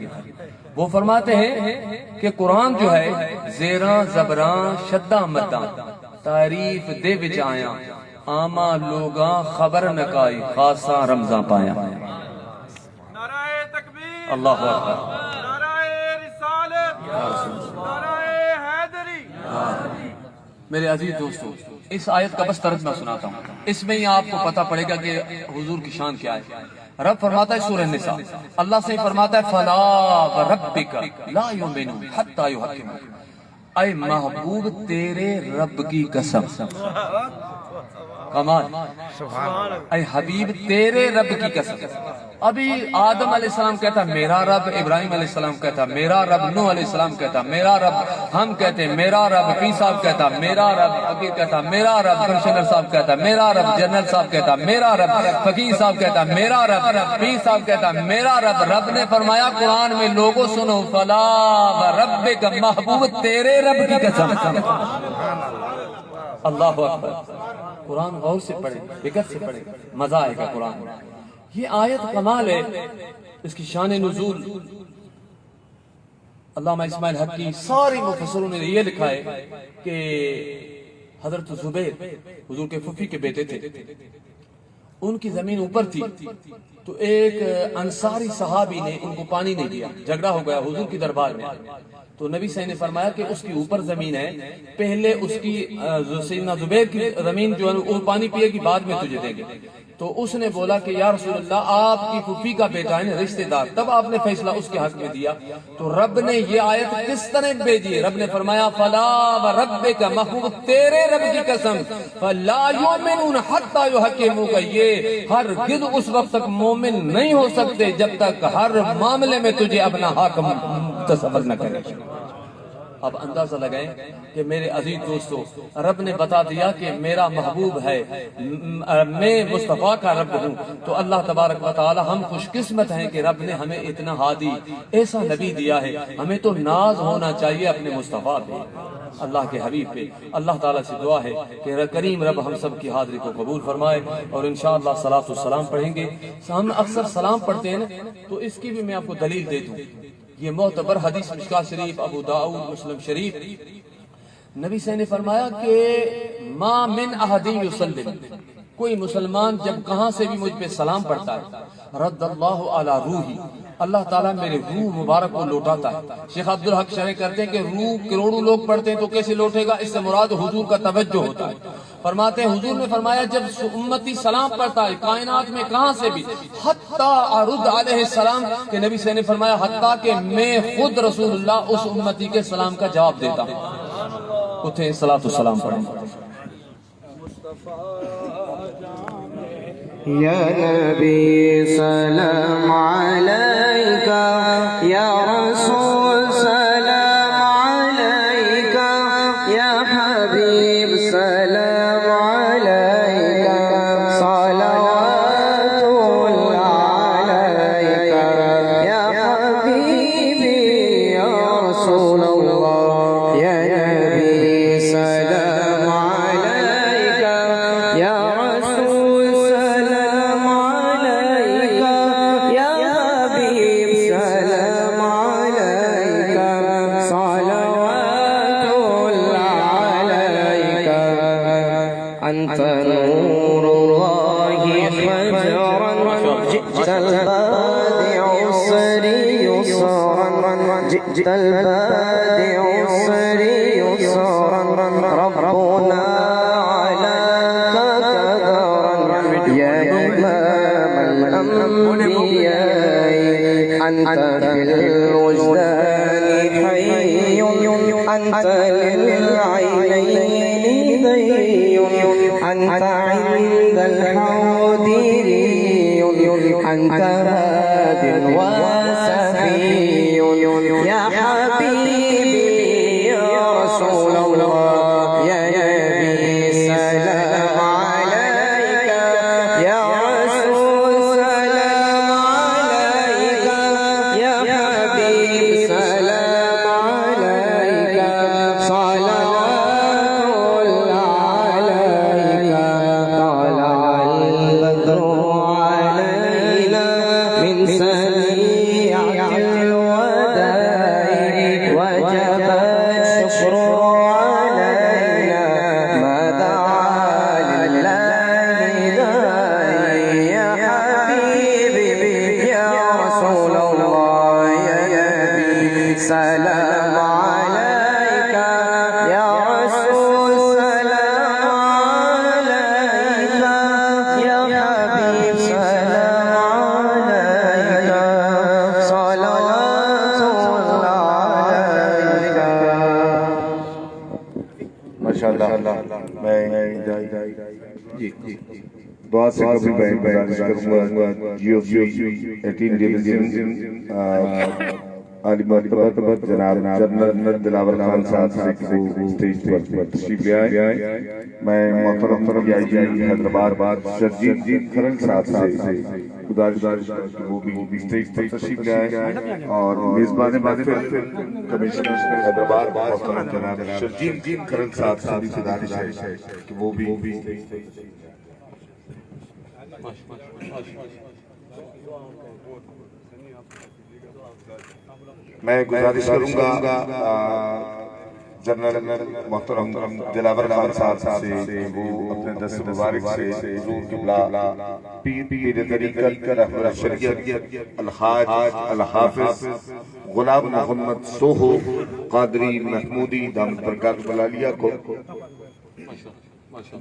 وہ فرماتے ہیں کہ قرآن جو ہے زیراں زبراں شدہ مداں تعریف دے وچ آیا, آما لوگاں خبر نکائی خاصا رمضان پایا. نعرہ تکبیر, اللہ اکبر, نعرہ رسالت, نعرہ حیدری. میرے عزیز دوستو, اس آیت کا بس ترجمہ سناتا ہوں, اس میں ہی آپ کو پتہ پڑے گا کہ حضور کی شان کیا ہے. رب فرماتا ہے سورہ النساء, اللہ سے فرماتا ہے فلا وربک لا یؤمنون حتی یحکموک, اے محبوب تیرے رب کی قسم, کمال, اے حبیب تیرے رب کی قسم. ابھی آدم علیہ السلام کہتا میرا رب, ابراہیم علیہ السلام کہتا میرا رب, نوح علیہ السلام کہتا میرا رب, ہم کہتے میرا رب, پیر صاحب کہتا میرا رب, فقیر کہتا میرا رب, کمشنر صاحب کہتا میرا رب, جنرل صاحب کہتا میرا رب, فقیر صاحب کہتا میرا رب, پیر صاحب کہتا میرا رب. رب نے فرمایا قرآن میں لوگوں سنو فلا وربک, محبوب تیرے رب کی قسم. اللہ اکبر. قرآن غور سے پڑھے, فکر سے پڑھے, مزہ آئے گا قرآن. یہ آیت کمال ہے, اس کی شان نزول علامہ اسماعیل حق کی ساری مفسروں نے یہ لکھا ہے کہ حضرت زبیر حضور کے پھوپھی کے بیٹے تھے, ان کی زمین اوپر تھی, تو ایک انصاری صحابی نے ان کو پانی نہیں دیا, جھگڑا ہو گیا حضور کی دربار میں. تو نبی صلی اللہ علیہ وسلم نے فرمایا کہ اس کی اوپر زمین ہے, پہلے اس کی سیدنا زبیر کی زمین جو ہے وہ پانی پیے گی, بعد میں تجھے دیں گے. تو اس نے بولا کہ یا رسول اللہ آپ کی پھوپھی کا بیٹا ہے رشتہ دار, تب آپ نے فیصلہ اس کے حق میں دیا. تو رب نے یہ آیت کس طرح بھیجی, رب نے فرمایا فلا وربک, محبوب تیرے رب کی قسم, فلا یؤمنون حتی یحکموک, یہ ہرگز اس وقت تک مومن نہیں ہو سکتے جب تک ہر معاملے میں تجھے اپنا حاکم تصور نہ کرے. اب اندازہ لگائیں کہ میرے عزیز دوستو, رب نے بتا دیا کہ میرا محبوب ہے, میں مصطفیٰ کا رب ہوں. تو اللہ تبارک و تعالی, ہم خوش قسمت ہیں کہ رب نے ہمیں اتنا ہادی ایسا نبی دیا ہے. ہمیں تو ناز ہونا چاہیے اپنے مصطفیٰ پہ, اللہ کے حبیب پہ. اللہ تعالیٰ سے دعا ہے کہ کریم رب ہم سب کی حاضری کو قبول فرمائے, اور انشاءاللہ صلاۃ والسلام پڑھیں گے. ہم اکثر سلام پڑھتے ہیں نا, تو اس کی بھی میں آپ کو دلیل دے دوں. یہ معتبر حدیث مشکات شریف, ابو داؤد, مسلم شریف, نبی صلی اللہ علیہ وسلم نے فرمایا کہ ما من احد یسلم, کوئی مسلمان جب کہاں سے بھی مجھ پہ سلام پڑھتا ہے, رد اللہ علی روحی, اللہ تعالیٰ میرے روح مبارک کو لوٹاتا ہے. شیخ عبدالحق شرح کرتے ہیں کہ روح کروڑوں لوگ پڑھتے ہیں تو کیسے لوٹے گا, اس سے مراد حضور کا توجہ ہوتا ہے. فرماتے ہیں حضور نے فرمایا جب امتی سلام پڑھتا ہے کائنات میں کہاں سے بھی, حتی ارد علیہ السلام, کہ نبی سے نے فرمایا حتیٰ کہ میں خود رسول اللہ اس امتی کے سلام کا جواب دیتا ہوں. اٹھیں صلاۃ والسلام پڑھیں. یا نبی سلام علیکہ, یا رسول سلام علیکہ, یا حبیب سلام علیکہ, صلوات اللہ علیکہ, یا حبیبی یا رسول اللہ, یا نبی سلام علیکہ, یا رسول سلام علیکہ, یا حبیب سلام علیکہ, صلوات اللہ علیکہ, انت نور اللہ فجرا, جئت البادع السری سرا, جئت البادع السری سرا, ربنا علاك قدرا, يا إمام الأنبياء أنت في الوجدان حي أنت للعينين ضي أنت عند الحوض ري أنت هاد وسفي يا حبيبي يا رسول الله يا نبي سلام عليك يا رسول سلام عليك يا حبيب سلام عليك صلوات الله عليك طلع البدر علينا من سنيعة الوداع وجب الشكر علينا ما دعا لله داعي يا حبيبي يا رسول الله يا نبي سلام عليك يا رسول سلام عليك يا حبيب سلام عليك صلوات الله عليك ماشاءاللہ میں دعا سے کبھی گزارش کروں گا جیو 18 ڈویژن عالم مرتبہ جناب جنرل دلاور خان صاحب سے وہ اسٹیج پر تشریف لے آئے میں محترم حیدرآباد شرجیت کھرن صاحب سے گزارش کہ وہ بھی اسٹیج پر تشریف لے آئے اور میزبان محفل کمشنر حیدرآباد محترم جناب شرجیت کھرن صاحب سے بھی گزارش ہے کہ وہ بھی میں گزارش کروں گا جنرل محترم دلاور خان صاحب سے وہ اپنے دست مبارک سے حضور قبلہ پیر طریقت رہبر شریعت الحاج الحافظ غلام محمد سوہو قادری محمودی دامت برکات ملالیہ کو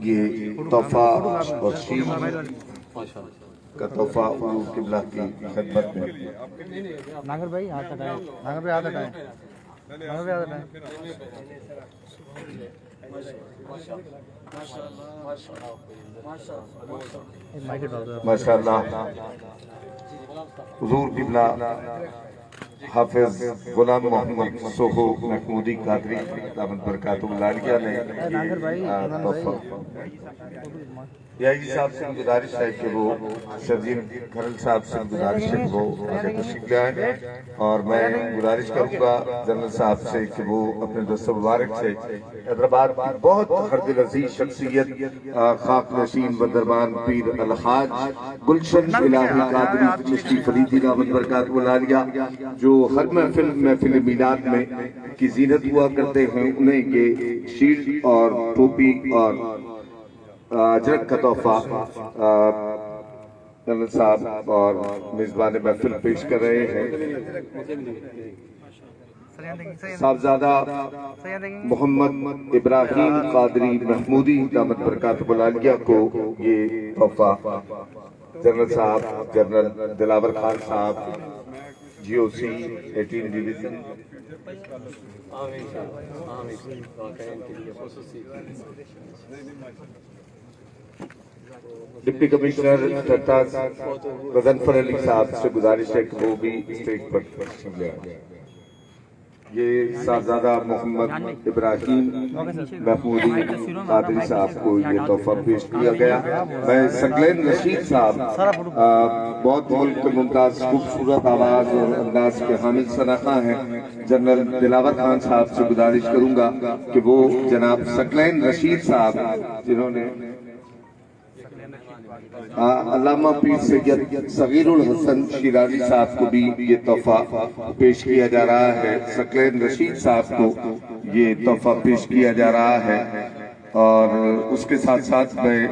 یہ تحفہ بخشید کا تحفہ حضور قبلہ کی خدمت میں ناگر بھائی ہاتھ ہٹائیں ناگر بھائی ہاتھ ہٹائیں ناگر بھائی ہاتھ ہٹائیں ماشاءاللہ حضور قبلہ حافظ غلام محمد سوہو محمودی قادری دامت برکات ملالیہ نے تحفہ یہی صاحب سے گزارش ہے کہ وہ شرجیت کھرن صاحب سے گزارش ہے کہ وہ آگے تشریف لے آئیں اور میں گزارش کروں گا جنرل صاحب سے کہ وہ اپنے دست مبارک سے حیدرآباد کی بہت ہردل عزیز شخصیت خاک نشین بدربان پیر الحاج گلشن الہی قادری چشتی فریدی دامت برکات ملالیہ جو ہر محفل میلاد میں کی زینت ہوا کرتے ہیں انہیں یہ شیلڈ اور ٹوپی اور اجرت کا تحفہ جنرل صاحب اور میزبان محفل پیش کر رہے ہیں صاحبزادہ محمد ابراہیم قادری محمودی دامت برکات ملالیہ کو یہ تحفہ جنرل صاحب جنرل دلاور خان صاحب GOC 18 division deputy commissioner Thatta Ghazanfar Ali صاحب سے گزارش ہے کہ وہ بھی اسٹیج پر تشریف لے آئیں یہ صاحبزادہ محمد ابراہیم محمودی قادری صاحب کو یہ تحفہ پیش کیا گیا میں سکلین رشید صاحب بہت ملک کے ممتاز خوبصورت آواز اور انداز کے حامل شناخواں ہیں جنرل دلاور خان صاحب سے گزارش کروں گا کہ وہ جناب سکلین رشید صاحب جنہوں نے علامہ پیر سید صغیر الحسن شیرازی صاحب کو بھی یہ تحفہ پیش کیا جا رہا ہے سکلین رشید صاحب کو یہ تحفہ پیش کیا جا رہا ہے اور اس کے ساتھ ساتھ میں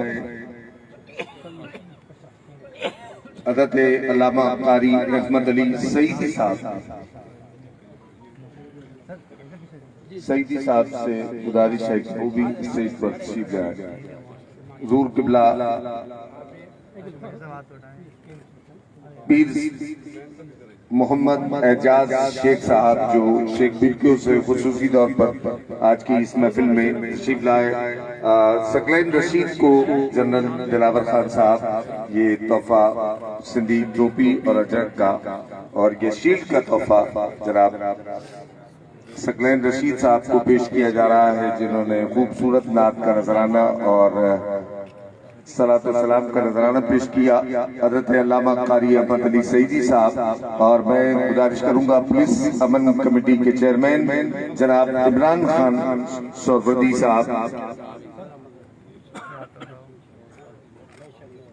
حضرت علامہ قاری رحمت علی سعیدی صاحب سے گزارش ہے کہ وہ بھی اسٹیج پر تشریف لے آئیں حضور قبلہ پیر محمد اعجاز شیخ صاحب جو شیخ برکیو سے خصوصی طور پر آج کی اس محفل میں تشریف لائے. ثقلین رشید کو جنرل دلاور خان صاحب یہ تحفہ سندھی ٹروپی اور اجرک کا اور یہ شیلڈ کا تحفہ جناب ثقلین رشید صاحب کو پیش کیا جا رہا ہے، جنہوں نے خوبصورت نعت کا نذرانہ اور صلاۃ و سلام کا نذرانہ پیش کیا. حضرت علامہ قاری احمد علی سعیدی صاحب، اور میں گزارش کروں گا پولیس امن کمیٹی کے چیئرمین جناب عمران خان سہروردی صاحب،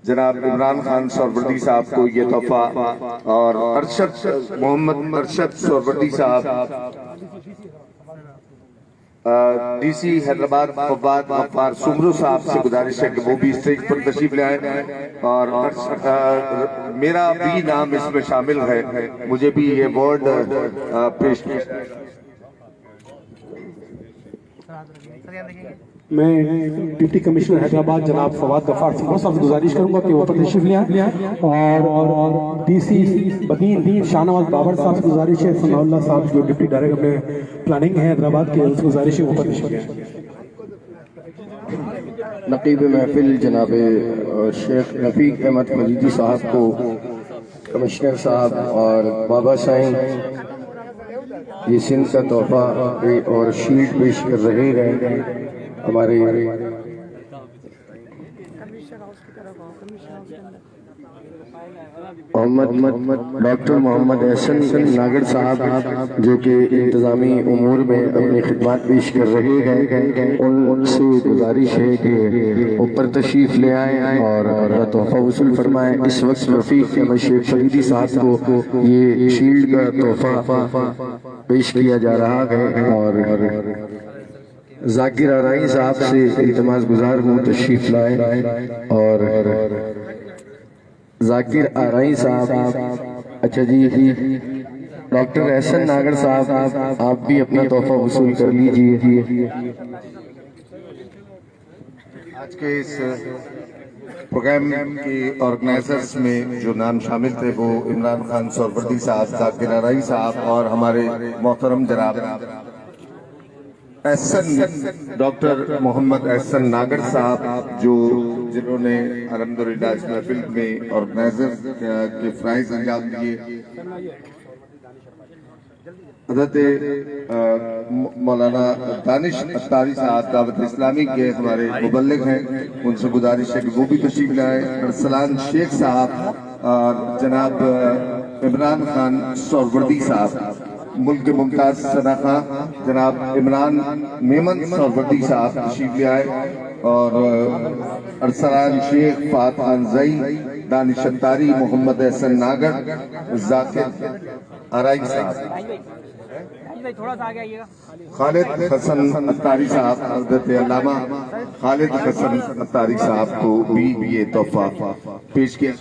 جناب عمران خان سہروردی صاحب کو یہ تحفہ، اور محمد ارشد سہروردی صاحب ڈی سی حیدرآباد فواد غفار سمرو صاحب سے گزارش ہے کہ وہ بھی اسٹیج پر تشریف لے آئے، اور میرا بھی نام اس میں شامل ہے، مجھے بھی یہ ایوارڈ پیش کیا. میں ڈپٹی کمشنر حیدرآباد جناب فواد غفار سمرو صاحب سے گزارش کروں گا کہ وہ پر تشریف لے آئیں، اور ڈی سی بدین شاہ نواز بابر صاحب سے گزارش ہے، ثناء اللہ صاحب جو ڈپٹی ڈائریکٹر میں پلاننگ ہے حیدرآباد کے، ان سے گزارش ہے وہ پر تشریف لے آئیں. نقیب محفل جناب شیخ رفیق احمد مجیدی صاحب کو کمشنر صاحب اور بابا سائن یہ سندھ کا تحفہ اور شیلڈ پیش کر رہے ہیں. ہمارے ڈاکٹر محمد احسن ناگر صاحب جو کہ انتظامی امور میں اپنی خدمات پیش کر رہے ہیں، ان سے گزارش ہے کہ اوپر تشریف لے آئیں اور تحفہ وصول فرمائیں. اس وقت رفیق احمد شیخ فریدی صاحب کو یہ شیلڈ کا تحفہ پیش کیا جا رہا ہے، اور ذاکر آرائی صاحب سے التماس گزار ہوں تشریف لائیں. اور ذاکر آرائی صاحب، اچھا جی ڈاکٹر احسن ناگر صاحب آپ بھی اپنا تحفہ وصول کر لیجئے. آج کے اس پروگرام کے آرگنائزرز میں جو نام شامل تھے وہ عمران خان سہروردی صاحب، ذاکر آرائی صاحب اور ہمارے محترم جناب ڈاکٹر محمد احسن ناگر صاحب، جنہوں نے الحمدللہ اس محفل میں آرگنائزر کے فرائض انجام دیے. حضرت مولانا دانش اتاری صاحب دعوت اسلامی کے ہمارے مبلغ ہیں، ان سے گزارش ہے کہ وہ بھی تشریف لائے. ارسلان شیخ صاحب اور جناب عمران خان سہروردی صاحب، ملک کے ممتاز سناخہ جناب عمران میمن سہروردی صاحب تشریف لے آئے، اور ارسلان شیخ فاتح خان زئی، دانش اتاری، محمد احسن ناگر، ذاکر آرائی صاحب، خالد حسن اتاری صاحب، حضرت علامہ خالد حسن اتاری صاحب کو بھی یہ تحفہ پیش کیا.